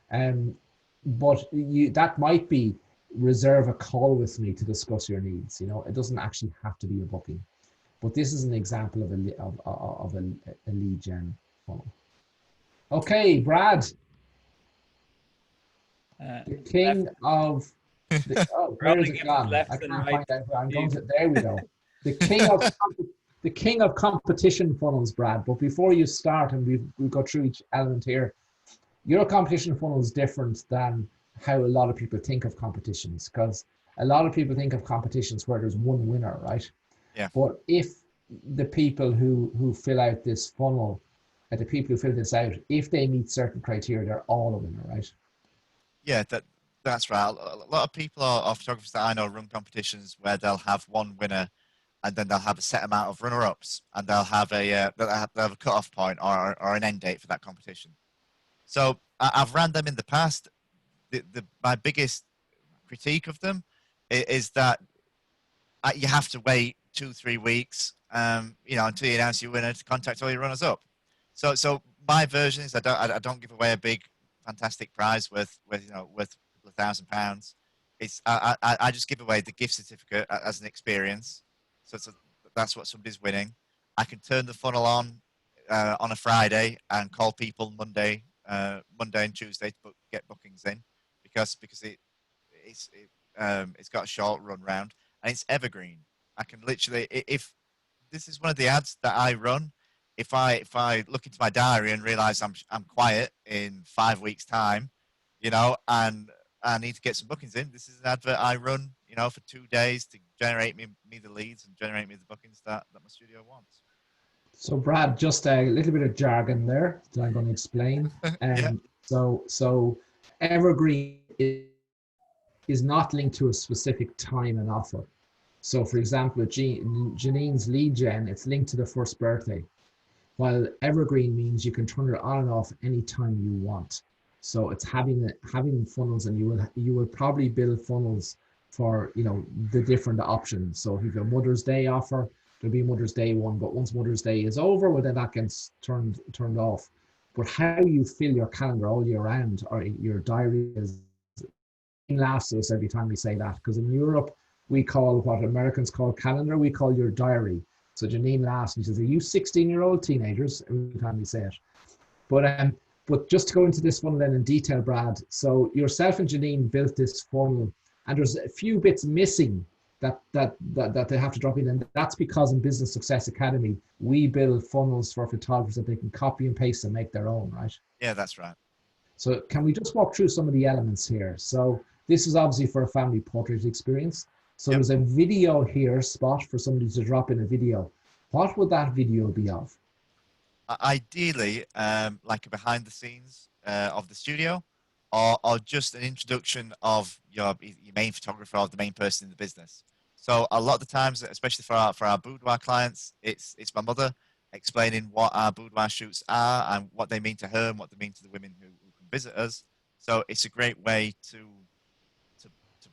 But that might be reserve a call with me to discuss your needs. You know, it doesn't actually have to be a booking. But this is an example of a lead gen funnel. Okay, Brad, the king of where is it gone? I can't find out. I'm going to. There we go. The king of competition funnels, Brad. But before you start, and we go through each element here, your competition funnel is different than how a lot of people think of competitions, because a lot of people think of competitions where there's one winner, right? Yeah. But if the people who fill out this funnel, the people who fill this out, if they meet certain criteria, they're all a winner, right? Yeah, that's right. A lot of people are photographers that I know run competitions where they'll have one winner, and then they'll have a set amount of runner-ups, and they'll have a cut-off point or an end date for that competition. So I've ran them in the past. My biggest critique of them is that you have to wait 2-3 weeks, until you announce your winner to contact all your runners up. So my version is I don't give away a big fantastic prize worth a couple of £1,000. It's I just give away the gift certificate as an experience. So that's what somebody's winning. I can turn the funnel on a Friday and call people Monday and Tuesday to get bookings in, because it's got a short run round and it's evergreen. I can literally, if this is one of the ads that I run, if I look into my diary and realize I'm quiet in 5 weeks time, and I need to get some bookings in, this is an advert I run, for 2 days to generate me the leads and generate me the bookings that my studio wants. So Brad, just a little bit of jargon there that I'm going to explain. Yeah. So evergreen is not linked to a specific time and offer. So for example, with Janine's lead gen, it's linked to the first birthday, while evergreen means you can turn it on and off anytime you want. So it's having funnels, and you will probably build funnels for the different options. So if you have a Mother's Day offer, there'll be Mother's Day one, but once Mother's Day is over, well, then that gets turned off. But how you fill your calendar all year round, or your diary, is laughs at us every time we say that, because in Europe we call what Americans call calendar, we call your diary. So Janine laughs and she says, "Are you 16-year-old teenagers?" every time we say it. But just to go into this one then in detail, Brad. So yourself and Janine built this funnel, and there's a few bits missing that they have to drop in, and that's because in Business Success Academy we build funnels for photographers that they can copy and paste and make their own, right? Yeah, that's right. So can we just walk through some of the elements here? So this is obviously for a family portrait experience. So There's a video here spot for somebody to drop in a video. What would that video be of? Ideally, like a behind the scenes of the studio, or just an introduction of your main photographer or the main person in the business. So a lot of the times, especially for our boudoir clients, it's my mother explaining what our boudoir shoots are and what they mean to her and what they mean to the women who can visit us. So it's a great way to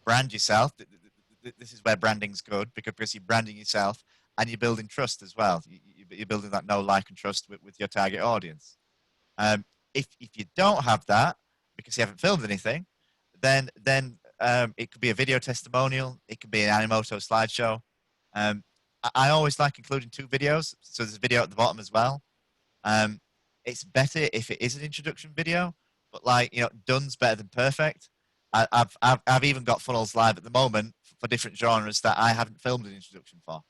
brand yourself. This is where branding's good, because you're branding yourself, and you're building trust as well. You're building that know, like, and trust with your target audience. If you don't have that because you haven't filmed anything, then it could be a video testimonial. It could be an Animoto slideshow. I always like including 2 videos, so there's a video at the bottom as well. It's better if it is an introduction video, but like, you know, done's better than perfect. I've even got funnels live at the moment for different genres that I haven't filmed an introduction for,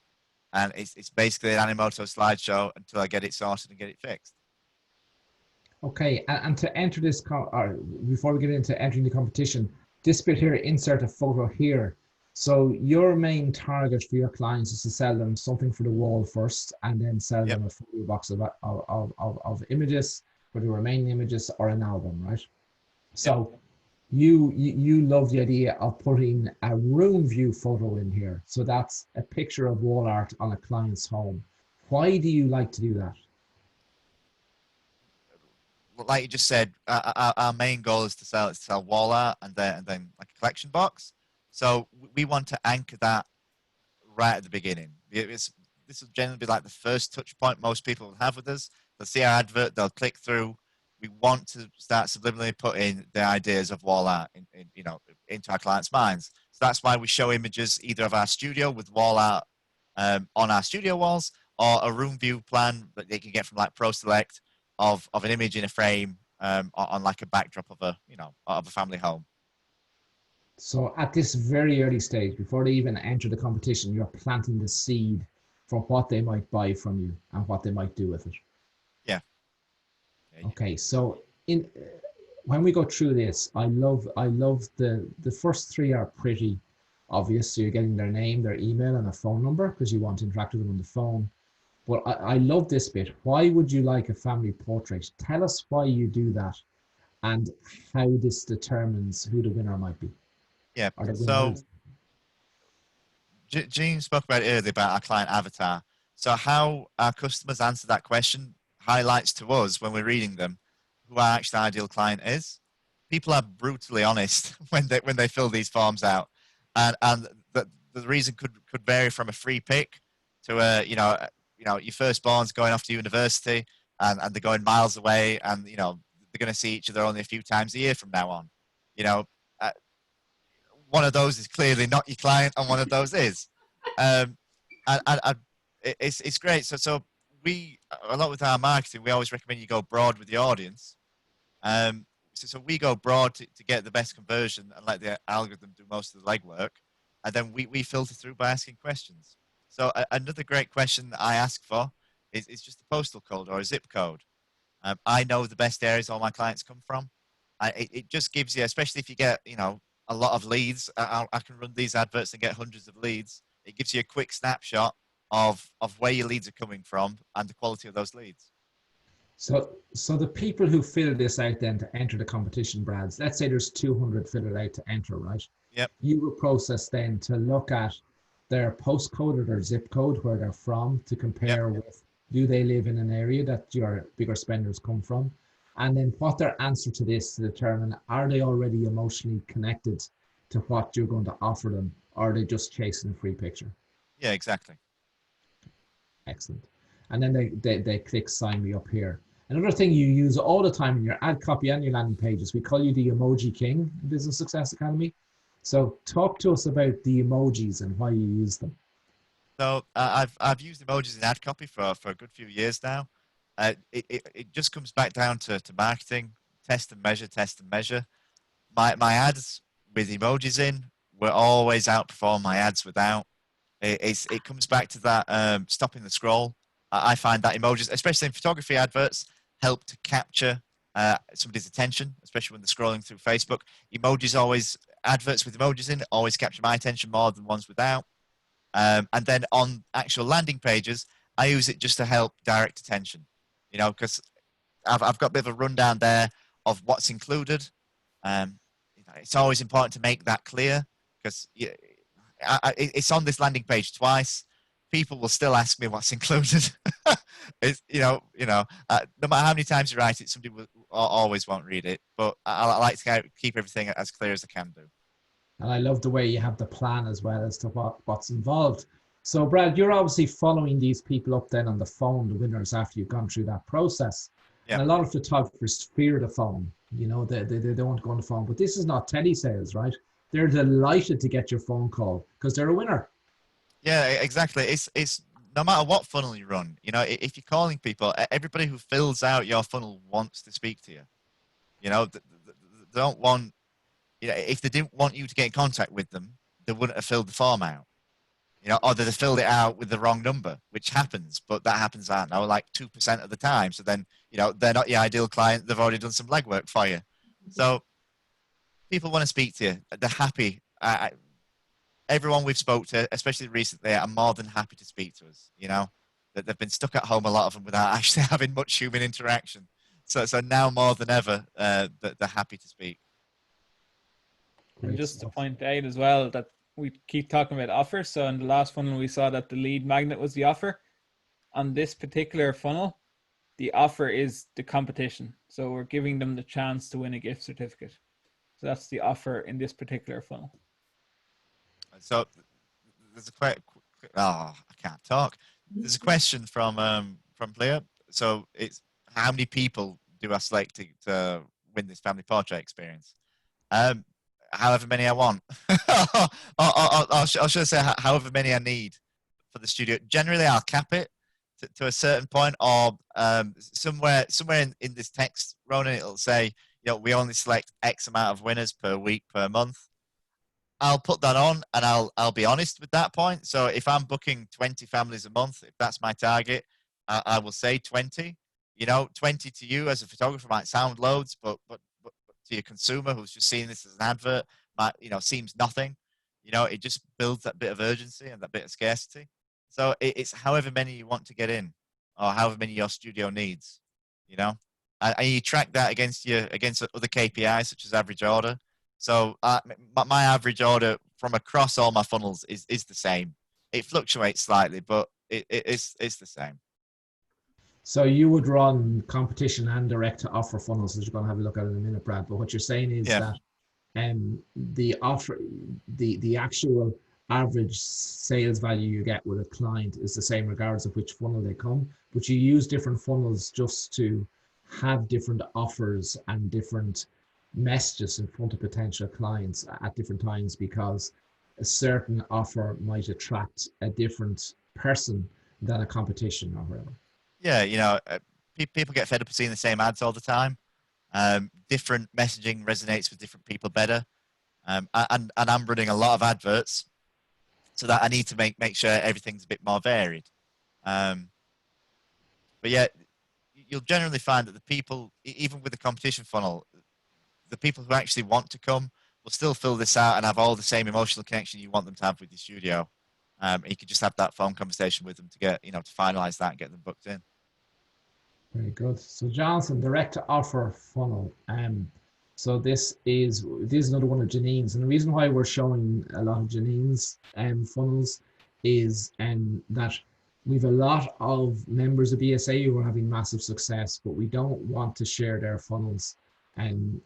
and it's basically an Animoto slideshow until I get it sorted and get it fixed. Okay, and to enter this, or before we get into entering the competition, this bit here, insert a photo here. So your main target for your clients is to sell them something for the wall first, and then sell them a photo box of images for the remaining images, or an album, right? So you love the idea of putting a room view photo in here. So that's a picture of wall art on a client's home. Why do you like to do that? Like you just said, our main goal is to sell wall art and then like a collection box. So we want to anchor that right at the beginning. This will generally be like the first touch point most people will have with us. They'll see our advert, they'll click through. We want to start subliminally putting the ideas of wall art into our clients' minds. So that's why we show images either of our studio with wall art on our studio walls, or a room view plan that they can get from like Pro Select of an image in a frame on like a backdrop of a family home. So at this very early stage, before they even enter the competition, you're planting the seed for what they might buy from you and what they might do with it. Yeah. Okay, so when we go through this, I love the first 3 are pretty obvious. So you're getting their name, their email, and a phone number because you want to interact with them on the phone. But I love this bit. Why would you like a family portrait? Tell us why you do that and how this determines who the winner might be. Yeah, so Gene spoke about it earlier about our client avatar. So how our customers answer that question highlights to us when we're reading them who our actual ideal client is. People are brutally honest when they fill these forms out, and the reason could vary from a free pick to your firstborn's going off to university and they're going miles away, and they're going to see each other only a few times a year from now on. One of those is clearly not your client, and one of those is. It's great. So we, a lot with our marketing, we always recommend you go broad with the audience. So we go broad to get the best conversion and let the algorithm do most of the legwork, and then we filter through by asking questions. So another great question that I ask for is just a postal code or a zip code. I know the best areas all my clients come from. It just gives you, especially if you get a lot of leads. I can run these adverts and get hundreds of leads. It gives you a quick snapshot of where your leads are coming from and the quality of those leads. So the people who fill this out then to enter the competition, Brads, let's say there's 200 filled out to enter, right? Yep. You will process then to look at their postcode or their zip code, where they're from, to compare with, do they live in an area that your bigger spenders come from? And then what their answer to this to determine, are they already emotionally connected to what you're going to offer them, or are they just chasing a free picture? Yeah, exactly. Excellent. And then they click sign me up here. Another thing you use all the time in your ad copy and your landing pages, we call you the emoji king in Business Success Academy. So talk to us about the emojis and why you use them. So I've used emojis in ad copy for a good few years now. It just comes back down to marketing, test and measure. My ads with emojis in will always outperform my ads without. It comes back to that stopping the scroll. I find that emojis, especially in photography adverts, help to capture somebody's attention, especially when they're scrolling through Facebook. Adverts with emojis in always capture my attention more than ones without. And then on actual landing pages, I use it just to help direct attention, because I've got a bit of a rundown there of what's included. It's always important to make that clear, because it's on this landing page twice. People will still ask me what's included. No matter how many times you write it, somebody will always won't read it. But I like to keep everything as clear as I can do. And I love the way you have the plan as well as to what's involved. So Brad, you're obviously following these people up then on the phone, the winners, after you've gone through that process. Yeah. And a lot of photographers fear the phone. You know, they don't want to go on the phone. But this is not telesales, right? They're delighted to get your phone call because they're a winner. Yeah, exactly. It's no matter what funnel you run, you know, if you're calling people, everybody who fills out your funnel wants to speak to you. You know, they don't want, you know, if they didn't want you to get in contact with them, they wouldn't have filled the form out. You know, or they filled it out with the wrong number, which happens, but that happens, I don't know, like 2% of the time. So then, you know, they're not your ideal client. They've already done some legwork for you. So people want to speak to you. They're happy. Everyone we've spoke to, especially recently, are more than happy to speak to us. You know, that they've been stuck at home, a lot of them, without actually having much human interaction. So now more than ever, that they're happy to speak. And just to point out as well that we keep talking about offers. So in the last funnel, we saw that the lead magnet was the offer. On this particular funnel, the offer is the competition. So we're giving them the chance to win a gift certificate. So that's the offer in this particular funnel. So there's a I can't talk. There's a question from Player. So it's how many people do I select to win this family portrait experience? However many I want. I'll should say however many I need for the studio. Generally, I'll cap it to a certain point, or somewhere in this text, Ronan, it'll say, you know, we only select X amount of winners per week, per month. I'll put that on, and I'll be honest with that point. So if I'm booking 20 families a month, if that's my target, I will say 20. You know, 20 to you as a photographer might sound loads, but to your consumer who's just seeing this as an advert, might, you know, seems nothing. You know, it just builds that bit of urgency and that bit of scarcity. So it's however many you want to get in, or however many your studio needs. You know, and you track that against other KPIs such as average order. So my average order from across all my funnels is the same. It fluctuates slightly, but it's the same. So you would run competition and direct to offer funnels, as you're going to have a look at in a minute, Brad. But what you're saying is that the offer, the actual average sales value you get with a client is the same regardless of which funnel they come. But you use different funnels just to have different offers and different messages in front of potential clients at different times, because a certain offer might attract a different person than a competition or whatever. Yeah, you know, people get fed up of seeing the same ads all the time. Different messaging resonates with different people better. And I'm running a lot of adverts, so that I need to make sure everything's a bit more varied. But yeah, you'll generally find that the people, even with the competition funnel, the people who actually want to come will still fill this out and have all the same emotional connection you want them to have with your studio. You could just have that phone conversation with them to get, you know, to finalize that and get them booked in. Very good. So Jonathan, direct to offer funnel. So this is another one of Janine's, and the reason why we're showing a lot of Janine's funnels is that we've a lot of members of BSA who are having massive success, but we don't want to share their funnels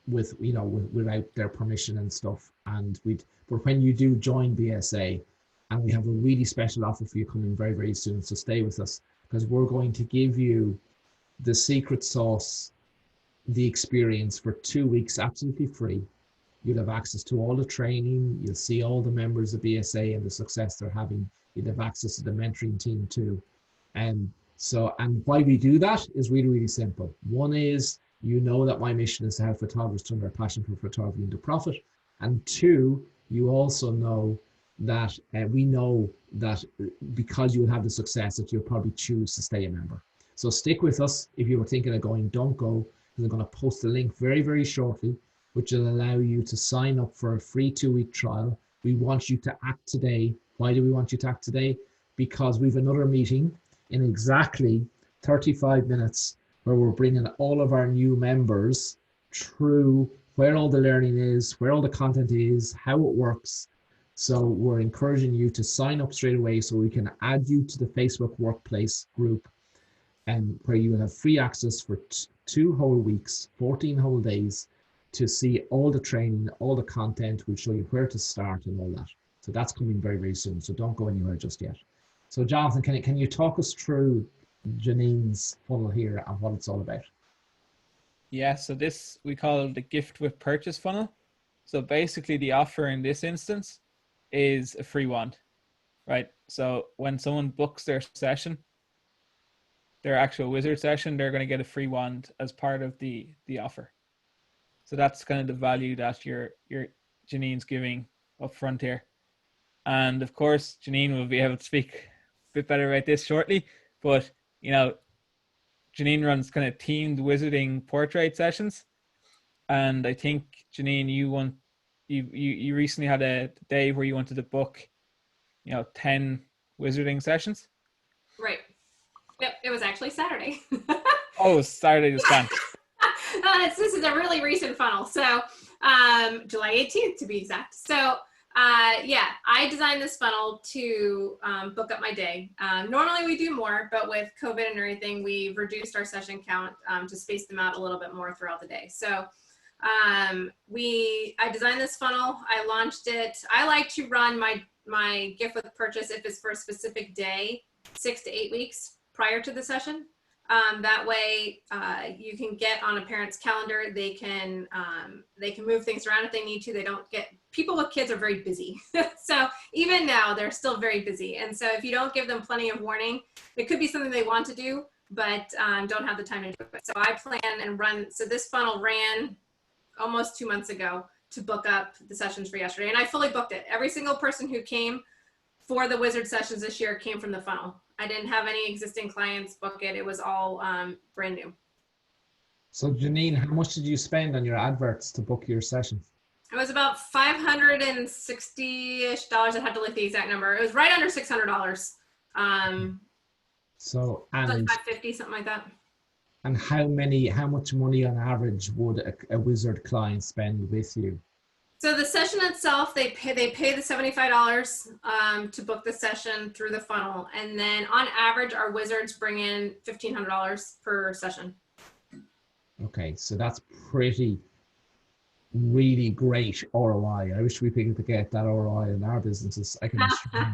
without their permission and stuff. But when you do join BSA, and we have a really special offer for you coming very, very soon, so stay with us, because we're going to give you the secret sauce, the experience for 2 weeks absolutely free. You'll have access to all the training. You'll see all the members of BSA and the success they're having. You'll have access to the mentoring team too. And why we do that is really, really simple. One is, you know that my mission is to help photographers turn their passion for photography into profit. And two, you also know that we know that because you will have the success, that you'll probably choose to stay a member. So stick with us. If you were thinking of going, don't go, because I'm going to post a link very, very shortly, which will allow you to sign up for a free 2-week trial. We want you to act today. Why do we want you to act today? Because we've another meeting in exactly 35 minutes where we're bringing all of our new members through where all the learning is, where all the content is, how it works. So we're encouraging you to sign up straight away so we can add you to the Facebook Workplace group, and where you will have free access for 2 whole weeks, 14 whole days, to see all the training, all the content. We'll show you where to start and all that. So that's coming very, very soon. So don't go anywhere just yet. So Jonathan, can you talk us through Janine's funnel here and what it's all about? Yeah, so this we call the gift with purchase funnel. So basically the offer in this instance is a free wand, right? So when someone books their session, their actual wizard session, they're going to get a free wand as part of the offer. So that's kind of the value that your Janine's giving up front here. And of course, Janine will be able to speak a bit better about this shortly. But, you know, Janine runs kind of themed wizarding portrait sessions. And I think, Janine, you recently had a day where you wanted to book, 10 wizarding sessions. Right. Yep, it was actually Saturday. Oh, Saturday just gone. This is a really recent funnel. So July 18th to be exact. So yeah, I designed this funnel to book up my day. Normally we do more, but with COVID and everything, we've reduced our session count to space them out a little bit more throughout the day. So I designed this funnel. I launched it. I like to run my gift with purchase if it's for a specific day, 6 to 8 weeks prior to the session. That way you can get on a parent's calendar. They can move things around if they need to. They don't get, people with kids are very busy. So even now they're still very busy. And so if you don't give them plenty of warning, it could be something they want to do, but don't have the time to do it. So I plan and run. So this funnel ran almost 2 months ago to book up the sessions for yesterday. And I fully booked it. Every single person who came for the wizard sessions this year came from the funnel. I didn't have any existing clients book it. It was all brand new. So Janine, how much did you spend on your adverts to book your sessions? It was about $560-ish. I had to look the exact number. It was right under $600. So, like and $550, something like that. And how much money on average would a wizard client spend with you? So the session itself, they pay the $75 to book the session through the funnel. And then on average, our wizards bring in $1,500 per session. Okay, so that's really great ROI. I wish we could get that ROI in our businesses. I can assure you.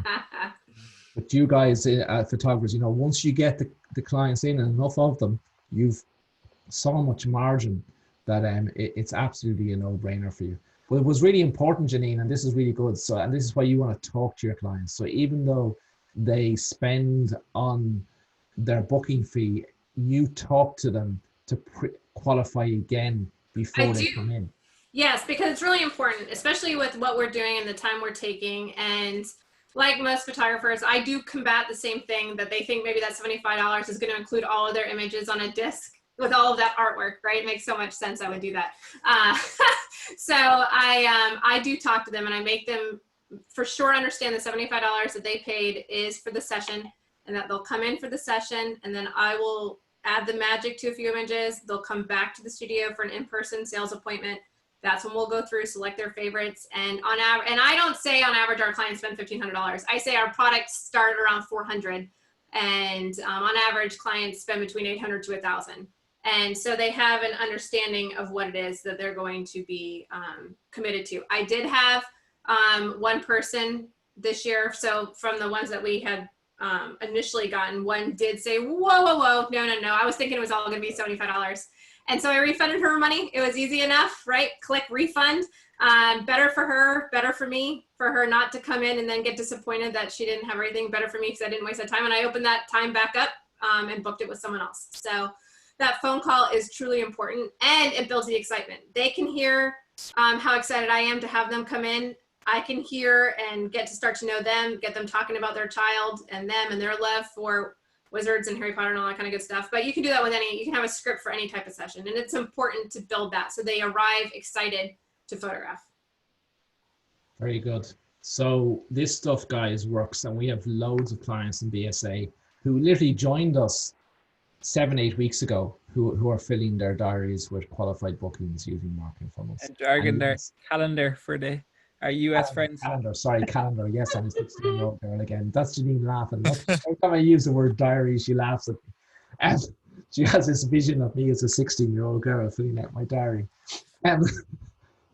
But you guys, photographers, once you get the clients in and enough of them, you've so much margin that it's absolutely a no-brainer for you. Well, it was really important, Janine, and this is really good. So, and this is why you want to talk to your clients. So even though they spend on their booking fee, you talk to them to qualify again before they come in. Yes, because it's really important, especially with what we're doing and the time we're taking. And like most photographers, I do combat the same thing, that they think maybe that $75 is going to include all of their images on a disc with all of that artwork, right? It makes so much sense I would do that. So I do talk to them, and I make them for sure understand the $75 that they paid is for the session, and that they'll come in for the session, and then I will add the magic to a few images. They'll come back to the studio for an in-person sales appointment. That's when we'll go through, select their favorites. And on average, and I don't say on average our clients spend $1,500. I say our products start around $400. And on average, clients spend between $800 to $1,000. And so they have an understanding of what it is that they're going to be committed to. I did have one person this year. So from the ones that we had initially gotten, one did say, whoa, no. I was thinking it was all going to be $75. And so I refunded her money. It was easy enough, right? Click refund. Better for her, better for me, for her not to come in and then get disappointed that she didn't have everything. Better for me because I didn't waste that time. And I opened that time back up and booked it with someone else. So that phone call is truly important, and it builds the excitement. They can hear how excited I am to have them come in. I can hear and get to start to know them, get them talking about their child and them and their love for wizards and Harry Potter and all that kind of good stuff. But you can do that with you can have a script for any type of session, and it's important to build that so they arrive excited to photograph. Very good. So this stuff, guys, works, and we have loads of clients in BSA who literally joined us 7-8 weeks ago who are filling their diaries with qualified bookings using marketing funnels. And dragging their calendar for our US friends. Calendar. Yes, I'm a 16-year-old girl again. That's Janine laughing. Every time I use the word diary, she laughs at me. And she has this vision of me as a 16-year-old girl filling out my diary.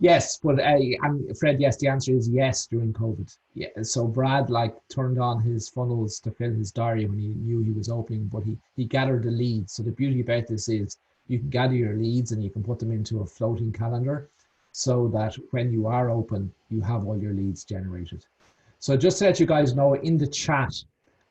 Yes, but and Fred, yes, the answer is yes during COVID. Yeah, so Brad like turned on his funnels to fill his diary when he knew he was opening, but he gathered the leads. So the beauty about this is you can gather your leads and you can put them into a floating calendar, so that when you are open, you have all your leads generated. So just to let you guys know, in the chat,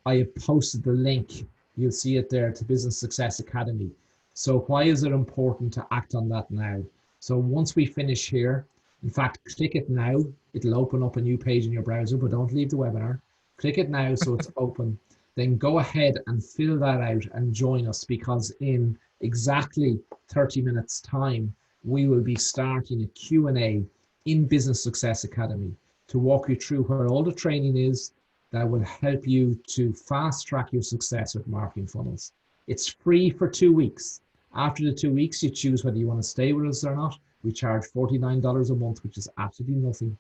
I have posted the link. You'll see it there to Business Success Academy. So why is it important to act on that now? So once we finish here, in fact, click it now. It'll open up a new page in your browser, but don't leave the webinar. Click it now so it's open. Then go ahead and fill that out and join us, because in exactly 30 minutes time, we will be starting a Q&A in Business Success Academy to walk you through where all the training is that will help you to fast track your success with marketing funnels. It's free for 2 weeks. After the 2 weeks, you choose whether you want to stay with us or not. We charge $49 a month, which is absolutely nothing,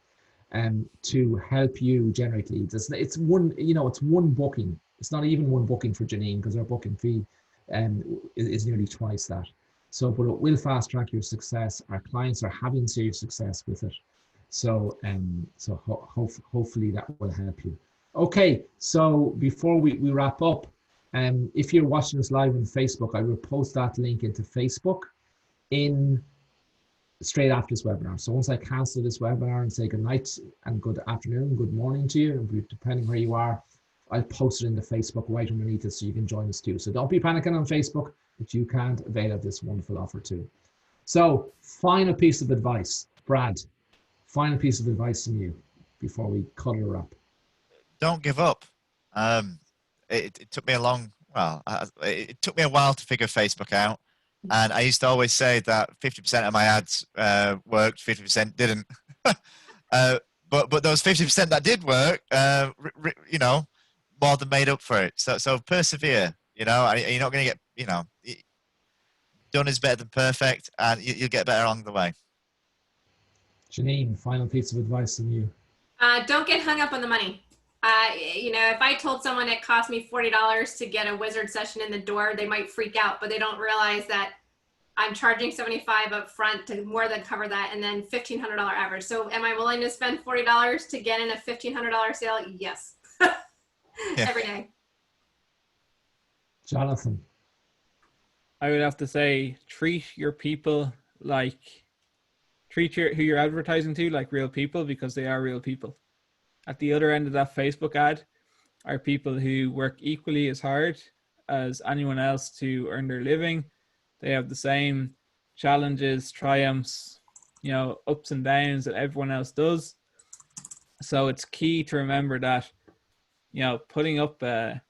to help you generate leads. It's one, it's one booking. It's not even one booking for Janine, because our booking fee is nearly twice that. So, but it will fast track your success. Our clients are having serious success with it. So, hopefully that will help you. Okay, so before we wrap up, if you're watching us live on Facebook, I will post that link into Facebook straight after this webinar. So once I cancel this webinar and say good night and good afternoon, good morning to you, depending where you are, I'll post it into Facebook right underneath it so you can join us too. So don't be panicking on Facebook, but you can't avail of this wonderful offer too. So final piece of advice, Brad, final piece of advice from you before we cut it up. Don't give up. It took me it took me a while to figure Facebook out. And I used to always say that 50% of my ads worked, 50% didn't. But those 50% that did work, more than made up for it. So persevere. You're not going to get, done is better than perfect, and you'll get better along the way. Janine, final piece of advice from you. Don't get hung up on the money. If I told someone it cost me $40 to get a wizard session in the door, they might freak out, but they don't realize that I'm charging $75 up front to more than cover that, and then $1,500 average. So am I willing to spend $40 to get in a $1,500 sale? Yes. Yeah. Every day. Jonathan. I would have to say, treat your people who you're advertising to like real people, because they are real people. At the other end of that Facebook ad are people who work equally as hard as anyone else to earn their living. They have the same challenges, triumphs, ups and downs that everyone else does. So it's key to remember that, putting up an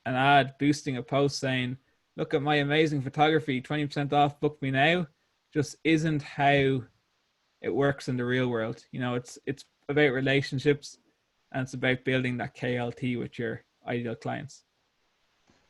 ad, boosting a post saying, look at my amazing photography, 20% off, book me now, just isn't how it works in the real world. It's about relationships, and it's about building that KLT with your ideal clients.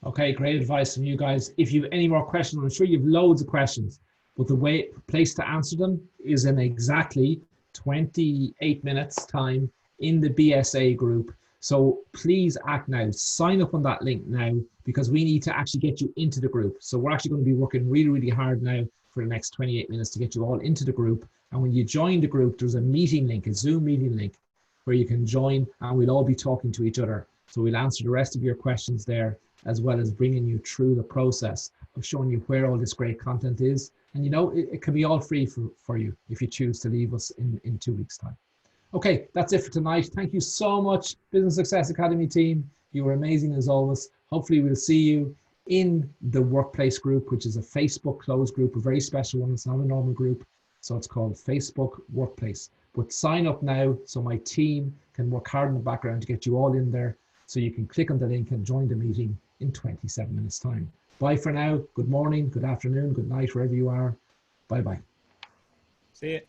Okay, great advice from you guys. If you have any more questions, I'm sure you have loads of questions, but the place to answer them is in exactly 28 minutes time in the BSA group. So please act now. Sign up on that link now, because we need to actually get you into the group. So we're actually going to be working really, really hard now for the next 28 minutes to get you all into the group. And when you join the group, there's a meeting link, a Zoom meeting link, where you can join, and we'll all be talking to each other. So we'll answer the rest of your questions there, as well as bringing you through the process of showing you where all this great content is. And it can be all free for you if you choose to leave us in 2 weeks' time. Okay, that's it for tonight. Thank you so much, Business Success Academy team. You were amazing as always. Hopefully we'll see you in the workplace group, which is a Facebook closed group, a very special one. It's not a normal group. So it's called Facebook Workplace. But sign up now so my team can work hard in the background to get you all in there, so you can click on the link and join the meeting in 27 minutes time. Bye for now. Good morning, good afternoon, good night, wherever you are. Bye-bye. See you.